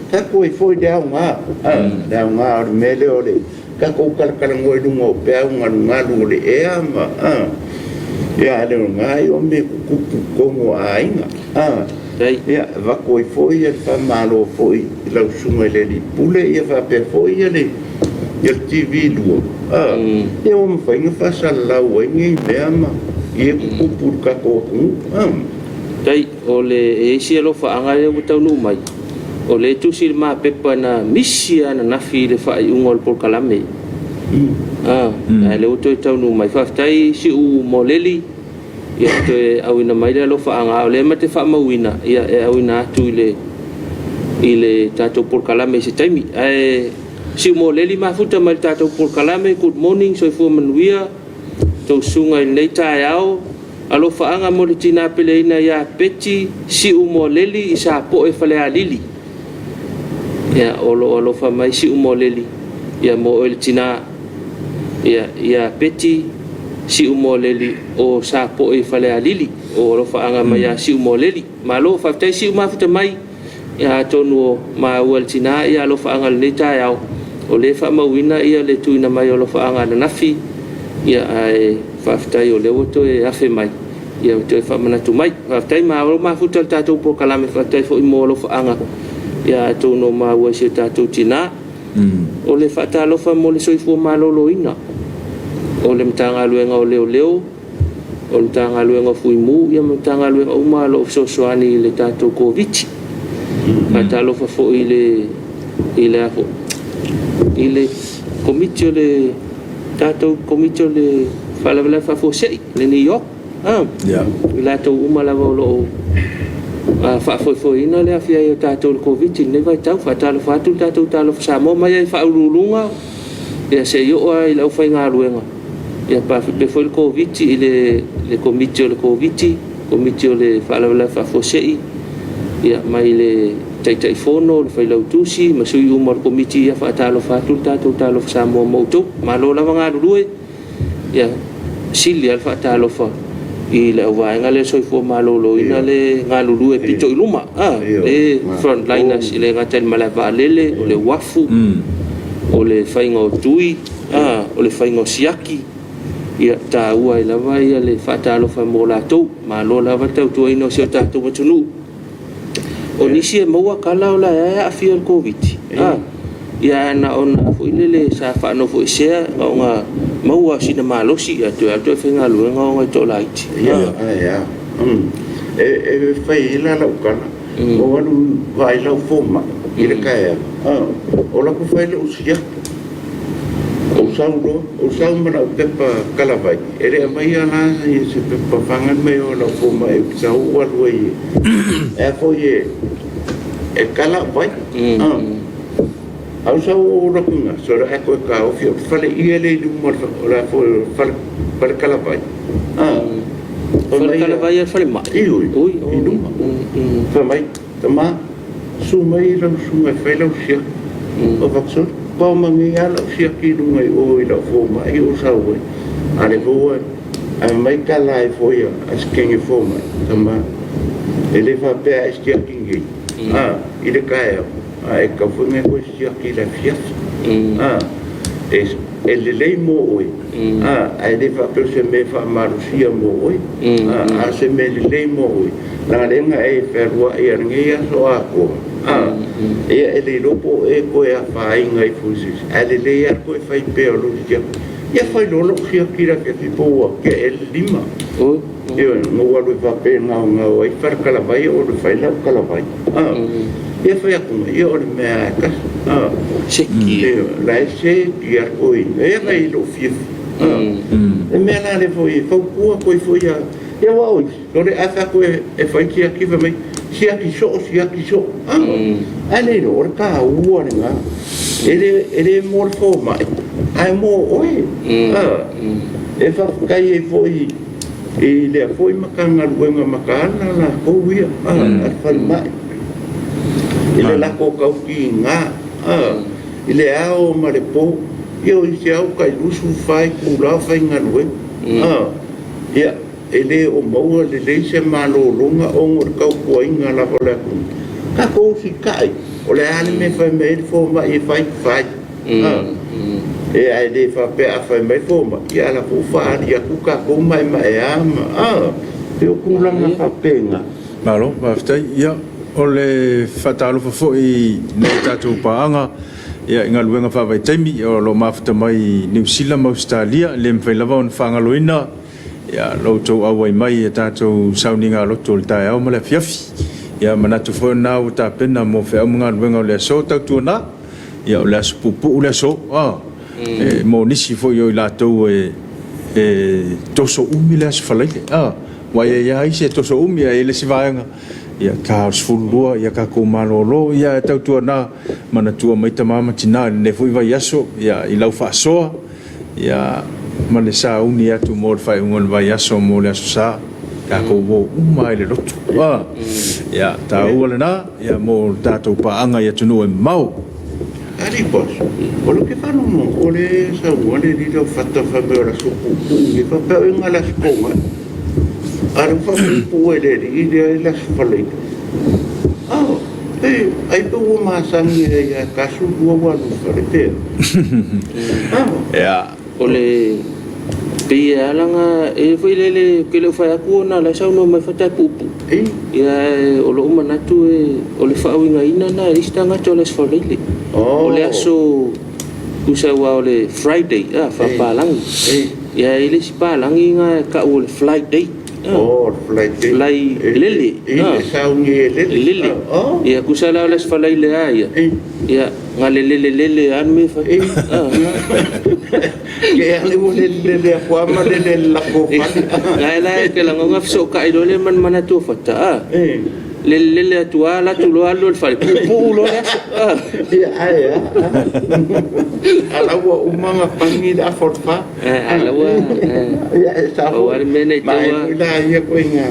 ta ko foi de nga mele ole ka ko kala ngoi lungo pe nga lu le e ama ya le ngai o me kupu como ainga ya va coi foi el fa malo foi la sunga le di pule ya va pe foi le el TV lu e o me fa nga fa la wengi bema e kupu ka ko dai o le e si lo fa anga le utau nu mai o le tu sil ma pepa na misia na fi le fa ungol por kalame le uto tau nu mai faftai si u moleli ia te awina mai le lofa anga le mate fa mawina ia e awina tu ile tato por kalame se taimi si moleli ma futa mai tato por kalame good morning so fu manuia to sunga nei tai au alofa anga mo le tina peleina ia peti si u moleli isa po e fale alili ia olofa mai si u moleli ia mo el tina ia peti si umoleli o sa po e fale alili o lo fa anga mai si umoleli ma lo fa tai si uma futa mai ia tonu ma wel tina ia lo fa anga le tai au o le fa mawina ia le tuina mai o lo fa anga na nafi ia ai fa tai o le woto e afe mai ia to fa mana tu mai fa tai ma lo ma futa tatou po kalame fa tai fo mo lo fa anga ia tonu ma wo se tatou tina o le fa ta lo fa mo le soifo ma lo ina o le mtanga luenga o leo o le mtanga luenga fuimu ia mtanga luenga uma lo sosoani le tato Komiti ata lo fa fo ile afo ile Komiti le tato Komiti le fala fa fo sei le New York la to uma la lo fa fo ina le afia o tato Komiti ne vai tau fa talo fa tu tato talo Samoa mai fa ululunga ia se yo ai la fa nga luenga ia pa pe foi Komiti le Komiti le Komiti le fala fa fosei ia mai le tai fono le fai lautusi ma sui umar Komiti ia fa talo talo Samoa moto ma lo lava nga lue ia sili al fa talo fa i le wa nga le soi fo malo lo ina le nga lue pito iluma e frontliners ile nga tel mala va lele o le wafu o le fai ngo tui o le fai ngo siaki ia ta ua i lava ia le whaatalo wha mō lātou ma lo lava tau tua ino seo tātou matunu o nisi e maua kala o la ea a fia Komiti ia na ona fo ile sa whaano fo isea o ngā maua sina malosi ia tu e whenga luenga o ngai tō laiti e whai ila lau kala o anu vai lau fōma i le kaea o la ku whai lau siaki o sau mana o pepa kalawai ere mai ana i se pepa fangan mai o la foma e sau walu e foi e kalawai au sau rakunga so ra ko ka o fi fale i ele du mo la fo fale kalawai fale kalawai fale ma ui du fa mai tama su mai la su mai fa la sia o vaxo pa mangi ala sia ki du mai o ila fo mai o sa we ale vo a mai kala e fo ia as kengi fo mai tama ele fa pe a sia kingi ile kae a e ka fo me ko sia ki la fia ele lei mo oi ai le fa pe se me fa marusia mo oi a se me lei mo oi la lenga e ferwa e ngia so ako ele lopo e ko e fa inga i fusis ele le ar ko e fa pe o lo dia ia fa lo kia kira ke tipo ke el lima eu no wa lo fa pe nga oi far kala vai o lo fa la kala vai ia fa ku ia o me ka Seki la seki ar oi e vai lo fi e me la le foi ku ko foi ia wa oi lo le asa ko e fa kia ki va mai sia ki so ale lo ka u nga ele morfo mai ai mo oi e fa kai e foi e le foi makanga luenga makana la ko ia fa mai ele la ko ka ki nga ele ao marepo eu se ao kai lusu fai ku la fai nga luenga ia ele o mau le se malo longa o ngor ka ko inga la vola ka ko si kai o le ani me fai me fo ma e fai e ai le fa pe a fai me fo ma ia la fu fa ia ku ka ko mai ma e ama e o ku la na fa penga malo va stai ia o le fatalo fo i ne tatu paanga ia inga luenga fa vai taimi o lo mafta mai New Zealand Australia le mfai lava on fanga loina ia lo to awai mai tatu sauninga lo to tai au mala fiafi ia manatu fo na o ta pena mo fe amunga luenga le so tatu na ia o le pupu le so mo nisi fo yo la to toso umile as falai wa ia ise toso umia ele sivaanga ia ka sfulua ia ka ko malolo ia tautua na manatua mai tamama tina ne foi vai aso ia i lau fa soa ia mane sa uni atu mo fai un vai aso mo le sa ka ko wo mai le rotu ia ta ua na ia mo tato pa anga ia tunu e mau ali pos o lo que fanno mo o le sa uone di lo fatto fa ora su mi fa per una la scuola ara fa pu ele di la scuola ai tu ma sangi ya kasu dua walu fare ya ole pe alanga e foi lele que le fa ku na la sa no mai fata pupu ya o lo manatu o le fa winga ina na istanga toles folile o le aso usa wa ole Friday fa palang ya ile si palang inga ka o le Friday flight lai lele saungi lele ya kusala les falai le aya ya ngale lele an me fa ke ale mo lele kwa ma lele la ko fa la ke la ngaf so ka idole man manatu fata lele tua la tu lo allo fai pu lo ya aya ala wa umanga pangi da forfa ala wa ya sa wa mene tawa ya ko inga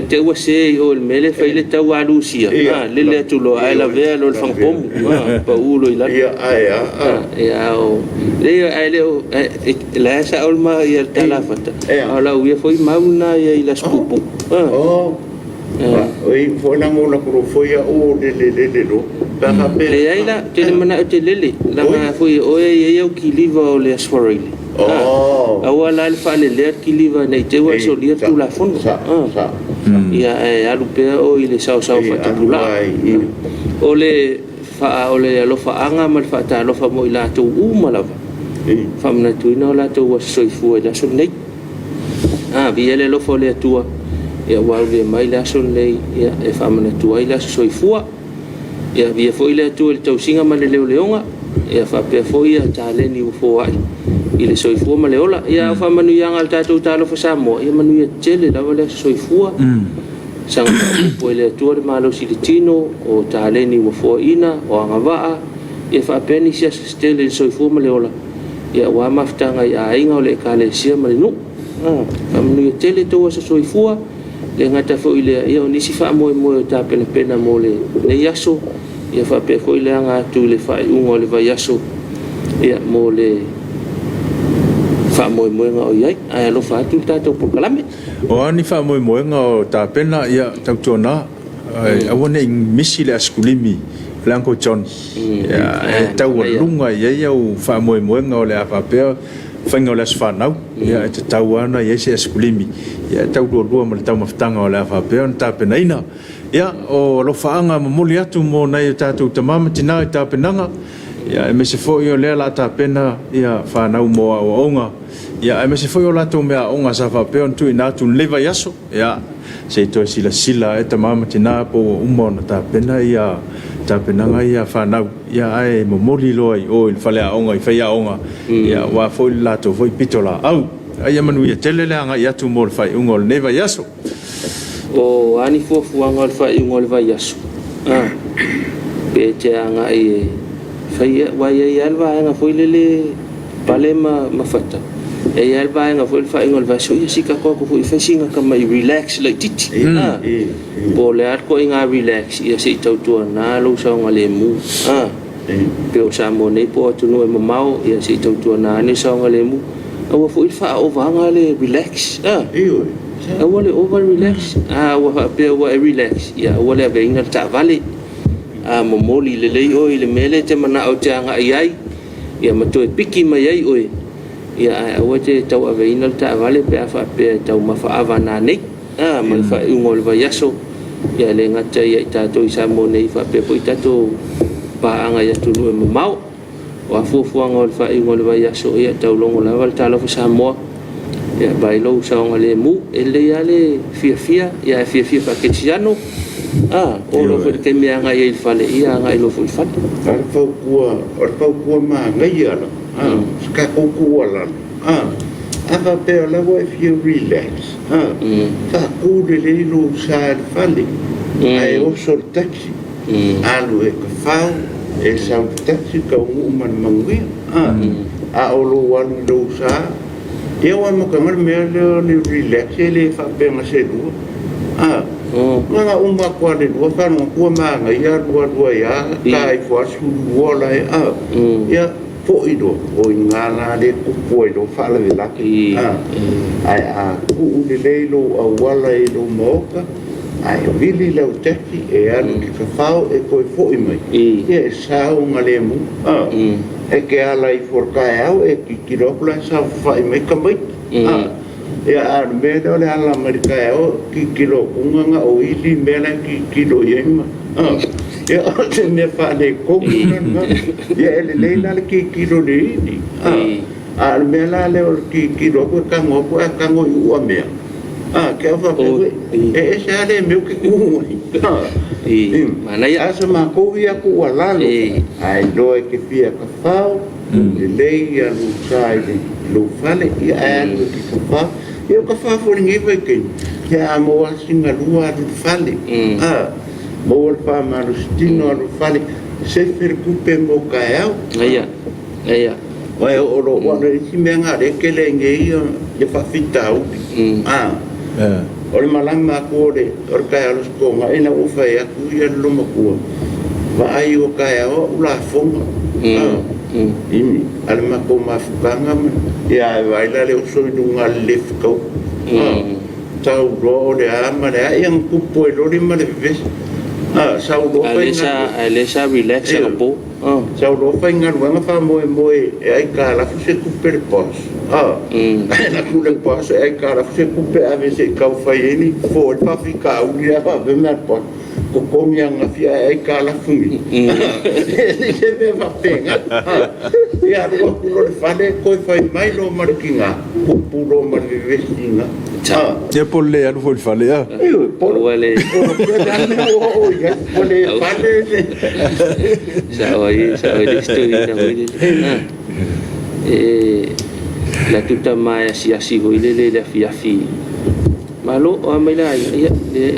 te wa se o mele fai le tawa lucia lele tu lo ala ve lo fang pom pa ulo ila ya aya ya o le ale la sa olma ya talafata ala wi foi mauna ya ila spupu oi foi na mola pro foi o lele lo le aila te mana te lele la ma foi o e eu ki liva o le asforili awala al fa le ki liva nei te wa so lia tu la fondo ia alu pe o ile sa fa pula o le fa o le lo fa anga mal fa ta lo fa mo ila tu malava fa mna tu no la tu wa so fu la so nei viele lo fo le tua ia wau le mai la so nei ia e fa mna tu ai la so fu ia via foi le tu le tau singa ma le leonga ia fa pe foi a tale ni fo ai ile so fu ma le ola ia fa manu yang al tatu Talofa Samoa ia manu ia tele la le so fu sang po le tu le malo silitino o tale ni fo ina o ngava ia fa pe ni sia stele so fu ma le ola ia wa maftanga ia inga le kale sia ma le nu manu ia tele to so fu le ngata fo ile ia ni si fa mo ta pena mo le yaso ia fa pe ko ile anga tu le fa un le va yaso ia mo le fa mo nga o ia ai lo fa tu ta to por kalame o ani fa mo nga o ta pena ia ta tona a wona in misile askulimi le Uncle John ya tau lunga ia o fa mo ngo le fa pe whainga le swhanau ia te tau ana ia se eskulimi ia tau rua mo le tau maftanga o le awhapea na tāpena ina ia o lo whaanga mamuli atu mo nei o tātou tamama tina i tāpenanga ia e me se fo i o lea la tāpena ia whanau mo a o onga ia e me se fo i o lato mea onga sa whapea tu i nātu lewa yaso ia se toi sila sila e tamama tina po umo na tāpena ia tāpenanga ia whanau ia ai mamuli loa i o il whalea onga i whaia onga ia wa fo i lato fo i pitola au ai manu ia telele anga i atu mo le whai ungo le neva yaso o ani fuafuanga le whai ungo le vai yaso pe te anga i whaia wai ai alwa anga fo i lele pale mawhata e alwa anga fo i whai ungo le vai so ia sika koko fo i whaisinga kama i relax like titi po le arko inga relax ia se tautua na lo saunga le mu pe o Samoa nei po atunu e mamau ia se tautua na ne saunga le mu awa fo i wha o vanga le relax awa le over relax awa pe awa e relax ia awa le venga ta vale momoli le lei o le mele te mana o te anga ai ia mato e piki mai ai oi ia awa te tau aveina ta vale pe afa pe tau mafa avana nei man fa ungol va yaso ia le ngata ia tato i Samoa nei fa pe po tato pa anga ia tulu e mau wa fuanga fa ungol va yaso ia tau longo la val Talofa Samoa ia bailo saunga le mu ele ia le fia ia fia fa ketiano o lo fo ke me anga ia il fale ia anga lo fo il fale ar fau ma ngai ala ska ko ala ava pe la wo if you relax ta ku de le lo sa fale ai o sol taxi alu e ka fau e sa taxi ka man mangui o lo wan lo sa eu amo que me le relax ele fa pe ma se du nga uma kwa de do fa no ko ma nga ya do ya kai fo su wala ya fo ido o ngala de ku po ido fa la la ai ku de le lo wala ido moka ai vili le teki e anu ki ka fao e ko fo i mai e sa o ngale mu e ke ala i for kai au e ki kiropla sa fa i mai ka mai e ar me do le ala amerika o ki kilo unga o ili mela ki kilo yema e o te ne fa de ko na e le na ki kilo ni ar mela le ki kilo ko ka ngo ko ka ngo u me que eu vou esse é meu que mana ia asa ma ko ia ku wala ai do que fia ka fao de lei a lu sai lu fale ia anu ki ka fa eu ka fa fo ninguém vai que a mo singa lua du fale mo fa ma lu stino lu fale se fer coupe mo kael ia Wai o ro wana isi mea ngā reke le ngei ia whawhitau. O le malang mā kore, o le kai alos konga, ena uwhai aku ia loma kua. Wa ai o kai ao ula fonga. Imi, ale mako mā whukanga ma. Ia e waila le uso inu ngā lefkau. Tau roa o le ama le a iang kupo e lori ma le vivesi. Sau roa whai ngā. Alesa relax a po. Sau roa whai ngā ruanga wha moe e ai kā lafu se kupe le pos. La kule pos e ai kā lafu se kupe ave se kau whai eni. Fo e pawhi kā uri a wawe mea pos. Ko komi anga fia e ai kā lafu mi. Ni se me wapenga. Ia rua kulo le whale koe whai mai lo marikinga. Kupu lo marivestinga. Ia po le anu foi fale a. Wale. Wale fale. Sa oi story na oi. La tuta mai asi hoi le fiafi. Malo o mai la ia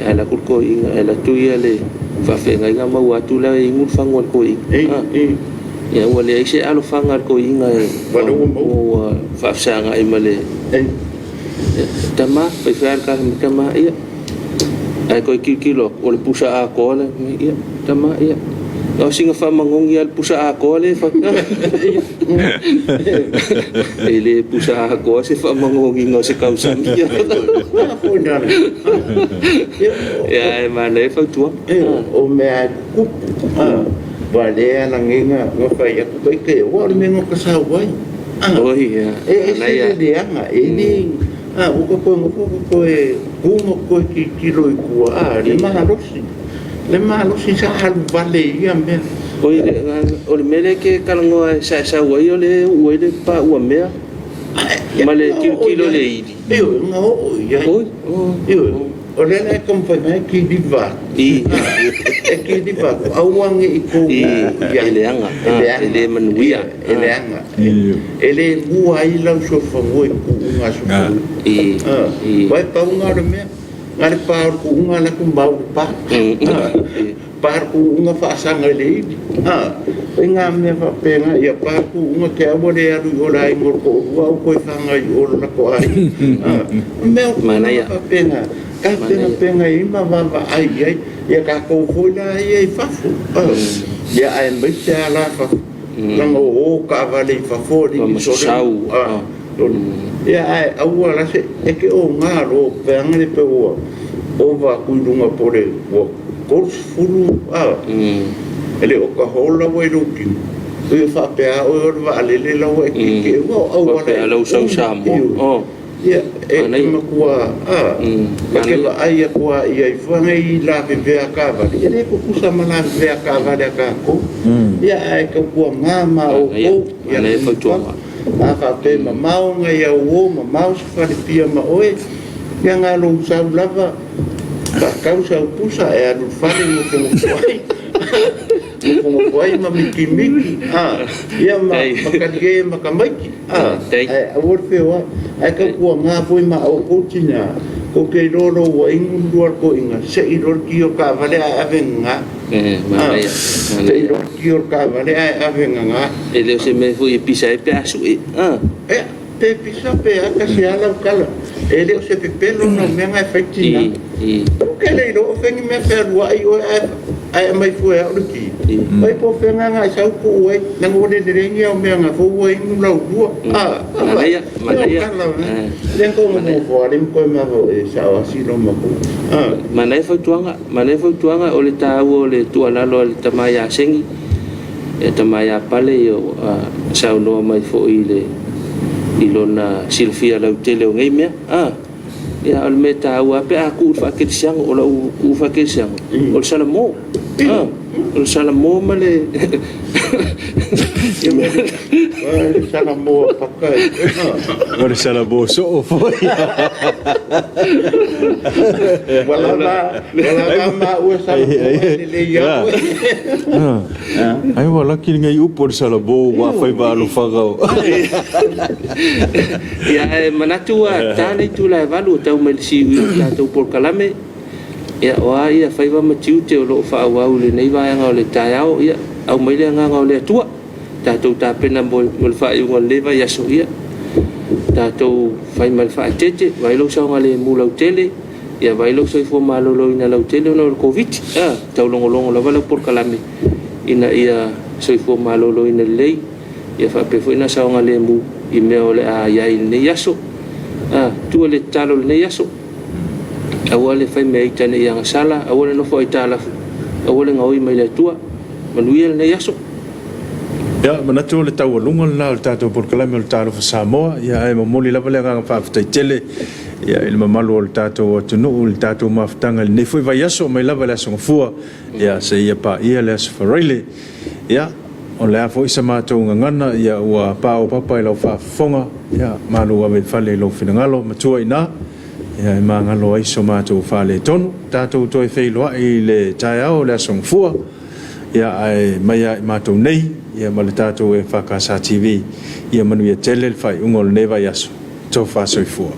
ala kurko inga ala tuia le fa fenga inga mau atu la ingu fangol ko inga. Ia wale se alo fangar ko inga o fa sanga ai male. Tama pe fer ka tama ia ai ko kilo o le pusa a ko le ia tama ia o singa fa mangong ia pusa a ko le fa ele pusa a ko se fa mangong inga se causa ia ia e male fa tu o me kup Wale na nginga ngafai aku kai ke wa me ngo kasawai. Oh iya. Naya dia nga ini uko ko ko kilo ko le mahalosi sa halu vale ia me. Oi o le mele ke kalango sa wai o le pa ua mea. Male kilo le idi. Eu ngo ia. Eu ole na kompanya ki diva. Ki diva awang iko eleanga ele manuia eleanga ele bua ila so foi ku nga so vai pa unga me ngale pa ku unga la ku bau pa par ku unga fa sanga le nga me fa pena ya pa ku unga ke abole aru ola ngor ko wa ko fanga ola ko ai me mana ya pena ka pena ima va ai ya ka ko fola ya fafu ya ai mbita la fa nang o ka vale fa fori so ya ai awala se e ke o ngaro pengale pe o va kulunga pore o kors fulu ele o ka hola we ruki e fa pe a o va le la we ke o awala lo so samo ya ma kuwa ke ba ai kuwa ia fanga I la ve akava ele ko kusa mana ve akava de ka ko ya ai ko kuwa ngama o ko ya le fa tua fa pe ma mau nga ia o ma mau se fa pia ma oe ya nga lo sa lava ka causa pusa e anu fa no ko kuai ma miki ia ma makage makamaki a worfe wa ai ka kuwa nga foi ma o kotina ko ke roro wa ingu duar ko inga se I ror ki o ka vale a avenga se I ror ki o ka vale a avenga ele se me foi pisa e peasu te pisa pe a ka se ala kala ele se pe pelo no me nga efectina ke le ro fengi me per wa I o ai mai foi a ruki mai po fenga nga sa ku we na ngode de rengi o me nga fo we ngu lau dua manaya den ko mo fo rim ko ma ho sa o si lo ma ko manai fa tuanga o le tau o le tuana lo le tamaya sengi e tamaya pale o sa no mai fo I lona silfia lau tele o ngai mea ya al meta wa pe aku fa ke siang o la u fa ke siang o salamo o salamo male salamo pakai o salamo so foi wala ma o salamo le ya ai wala ki ngai u por salamo wa fai ba lo fagao ya manatua tani tu la valu tau me si ta tu por kalame ya wa ia fai va matiu te lo fa wa le nei va nga le taiao ia au mai le nga le tua ta tu ta pena mo fa I ngol le va ya so ia ta tu fai mal fa tete vai lo sa nga le mu lo tele ya vai lo so fo malo lo ina lo tele no covid tau longo la va por kalame ina ia so fo malo lo ina le ia fa pe fo ina sa nga le mu I me ole a ia I ne yaso tu le talo ne yaso awale fai me tane yang sala awale no foi tala awale ngoi mai le tua manuel ne yaso ya manatu le tau lunga la le tato por kalame le Talofa Samoa ya e momoli la vale nga fa ftai tele ya il mamalu le tato tunu le tato maftanga ne foi vai yaso mai la vale so fua ya se ia pa ia le sfarile ya o le afo isa mātou ngangana ia ua pāo papa I lau whaafonga ia malu ame whale lau whinangalo matua ina ia e mā ngalo aiso mātou whale tonu tātou toi whailoa I le tae au le asong fua ia ai mai ai mātou nei ia ma le tātou e whakasa TV ia manu ia tele le whai ungol neva yaso tō whasoi fua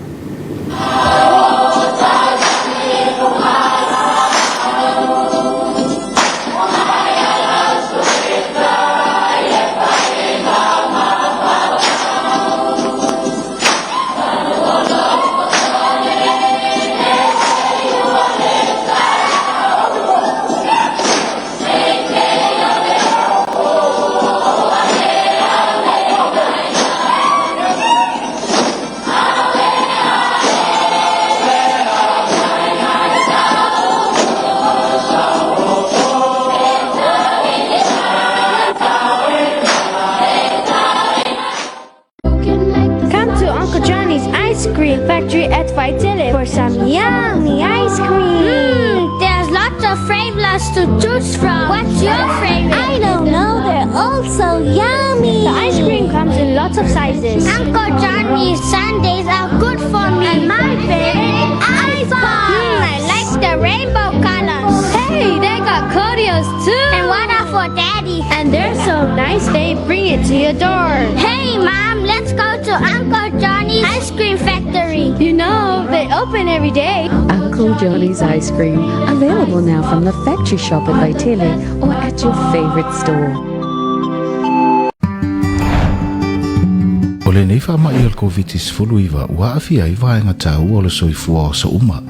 cream factory at Vaitele for some yummy ice cream. There's lots of flavors to choose from. What's your favorite? I don't know, they're all so yummy. The ice cream comes in lots of sizes. Uncle Johnny's sundaes are good for me. And my favorite, ice balls. I like the rainbow colors. Hey, they got cordials too. And one are for Daddy. And they're so nice, they bring it to your door. Hey, Mom, let's go to Uncle Johnny's ice cream factory. You know, they open every day. Uncle Johnny's ice cream, available now from the factory shop at Vaitele or at your favorite store. O le nei whaama i al COVID-19 iwa ua awhia i vaenga tāua o le soifua o sa uma.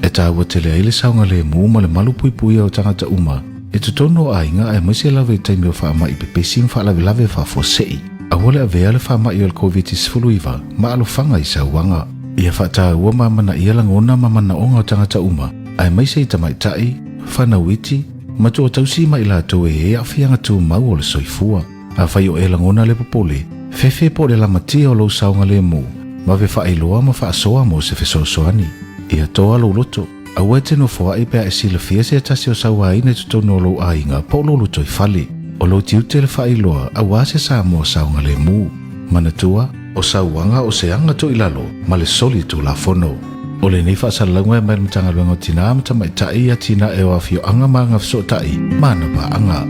E tāua tele aile saunga le muuma le malu pui pui au tangata uma. E tutono a inga ai maisi lawe i taimi o whaama i pepesim whaalawe lawe whafosei. A wale a vea le whaama i al COVID-19 iwa ma alofanga i sauanga. Ia whātāua mamana i alangona mamana onga o tangata uma. Ai maisi i tamaitai, whanawiti, matua tausi ma i lātou e awhianga tū mau o le soifua. A whai o e langona le popole. Fefe po le lamatia o lo saunga le mu, ma ve whaailoa ma whaasoa mo se fesosoani. Ia toa lo loto, a wete no fua i pia e sila fia se atasi o saua ina tutono lo ainga po lo loto i fale. O lo tiute le whaailoa a wase sa mo saunga le mu. Manatua, o sauanga o se anga to ilalo, ma le soli tu la fono. O le nifa sa langwa e mai mtanga luengo tina amta mai tai a tina e wa fio anga maanga fso tai, mana ba anga.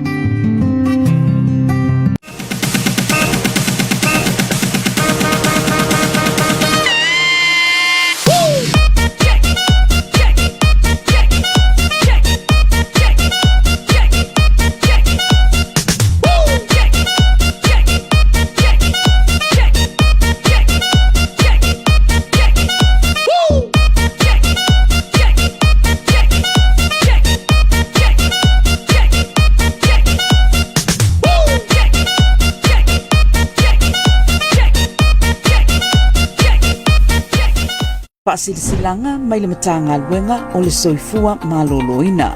Pasilsilanga mai le matanga luenga o le soifua maloloina.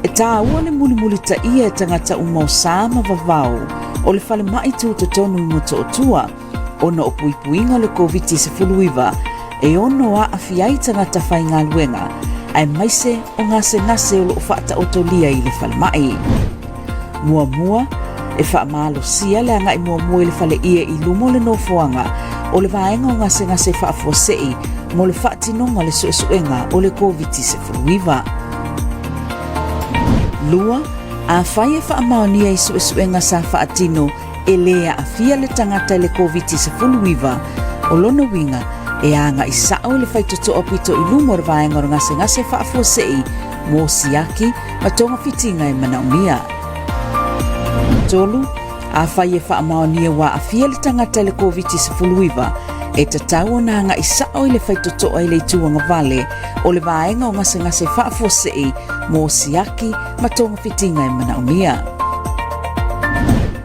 E tāua le muli ta ia e tangata uma o sama vavau o le whale mai tu te tonu mo to otua o na opuipuinga le COVID-19 e ono a awhiai tangata whainga luenga ai maise o ngase o lo whaata otolia i le whale mai. Mua e whaamalo sia le anga i mua i le whale ia i lumo le nofoanga o le vaenga o ngase whaafosei mo le whaatinonga le suesuenga o le COVID-19. Lua, a whai e whaamaonia i suesuenga sa whaatino e lea a fia le tangata le COVID-19 o lona winga e anga i sao le whaitoto opito i lumo le vaenga o ngase whaafosei mo siaki ma tonga fitinga e manaumia. Tolu, a whai e whaamaonia wa a fia le tangata le COVID-19 e tatau na nga isao i le whaitoto ai le tuanga vale o le vaenga o ngase whaafosei mo siaki ma tonga fitinga e manaumia.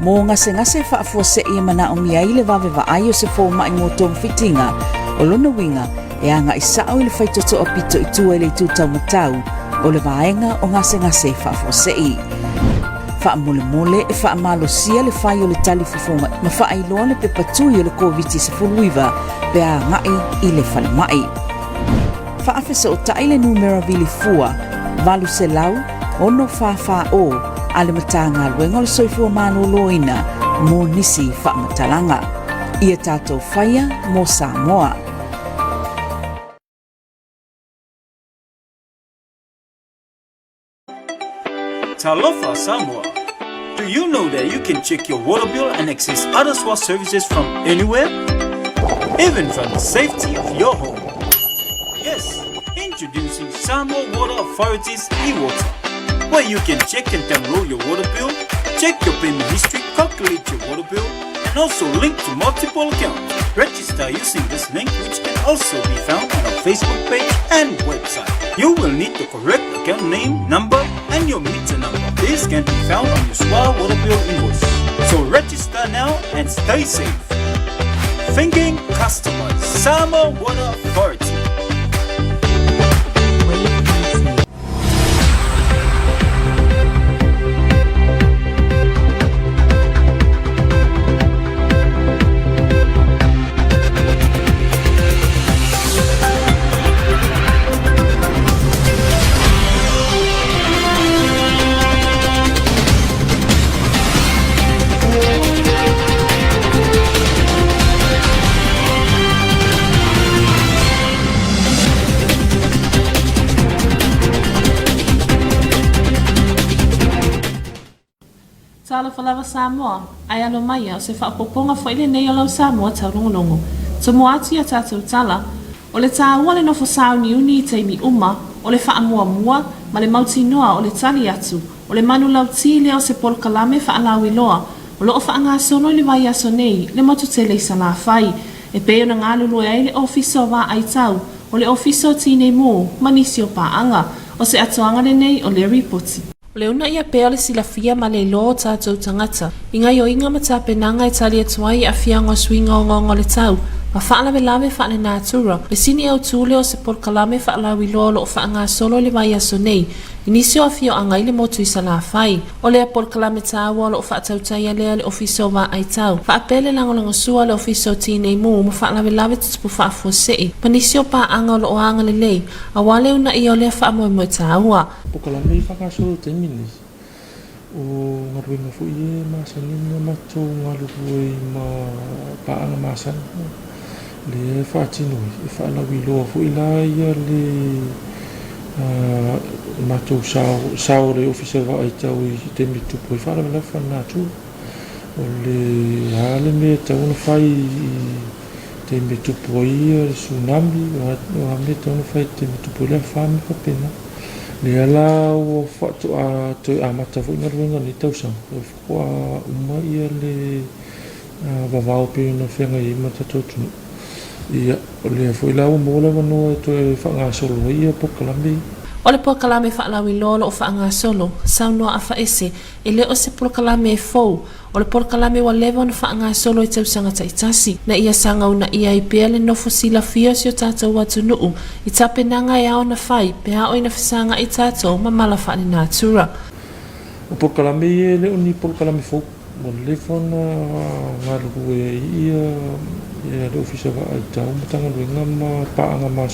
Mo ngase whaafosei e manaumia i le vave vaai o se fōma i mo tonga fitinga o lona winga e anga isao i le whaitoto o pito i tua i le tūtau matau o le vaenga o ngase whaafosei. Whaamole e whaamalo sia le whai o le tali fifonga ma whaailoa le pepatui o le COVID-19 pe a ngai i le whale mai. Whaafesa o tai le numera vili fua, valu se lau, ono wha o, a le matanga luenga le soifua mano loina, mo nisi whaamatalanga. Ia tātou whaia mo Samoa. Talofa, Samoa. Do you know that you can check your water bill and access other SWA services from anywhere? Even from the safety of your home. Yes, introducing Samoa Water Authority's e-water, where you can check and download your water bill, check your payment history, calculate your water bill, and also link to multiple accounts. Register using this link, which can also be found on our Facebook page and website. You will need the correct account name, number, and your meter number. This can be found on your SWA water bill invoice. So register now and stay safe. Thinking customers, Samoa Water Authority. Talofa Samoa, ai alo mai o se whaapoponga fo ile nei o lau Samoa tau rongonongo. Tomo atu ia tātou tala, o le tāua le nofo sao ni uni i teimi uma, o le whaamua mua, ma le mauti noa o le tali atu, o le manu lau tile o se pol kalame whaalau iloa, o loo whaanga sono le vai aso nei, le motu tele i sana whai, e peo na ngalulu e le ofiso wa ai tau, o le ofiso tine mo, manisi o paanga, o se atoanga le nei o le ripoti. O le una ia peo le silafia ma le lo tātou tangata, inga yo inga mata penanga e tali atuai a fianga swinga o ngongo le tau, ma whaalawe lawe whaale nātura, le sini au tūle o se por kalame whaalawi lo o whaanga solo le vai aso nei, inisio a fio anga ile motu i sana whai, o lea por kalame tāua o whaatautai lea le ofiso wa ai tau, whaapele langolanga sua le ofiso tine mu, ma whaalawe lawe tutupu whaafua sei, panisio pa anga o lo anga le lei, a wale una i o lea whaamoe moe tāua. Por kalame i whakasolo te minis, o ngaruenga fu i masanina mato ngarurue ma paanga masana, le whaatinoi, e whaalawi loa fu i la ia le matou sao le ofisa wa ai tau i te mitu po i whaalawe la whanatu, o le hale me tau na whai i te mitu po i le tsunami, o hame tau na whai te mitu po i la whame whapena. Le ala o whatu a toi amata fu i ngaruenga ni tau sang, o whakua uma ia le wawao pe na whenga i matatou tunu. Ia, o le foi la o mola wanoa e toi whaanga solo ia po kalame. O le po kalame whaalawi lolo o whaanga solo, saunoa a whaese, e le o se po kalame e fou, o le po kalame wa lewa na whaanga solo i tau sanga taitasi, na ia sanga una ia i pia le nofo sila fia si o tātou watu nuu, i tapenanga e ao na whai, pe hao i na whisanga i tātou ma mala whaane nātura. O po kalame e le o ni po kalame fou, o le whana ngaru e ia, e le ofisa wa ai tau, matanga ruenga ma paanga maso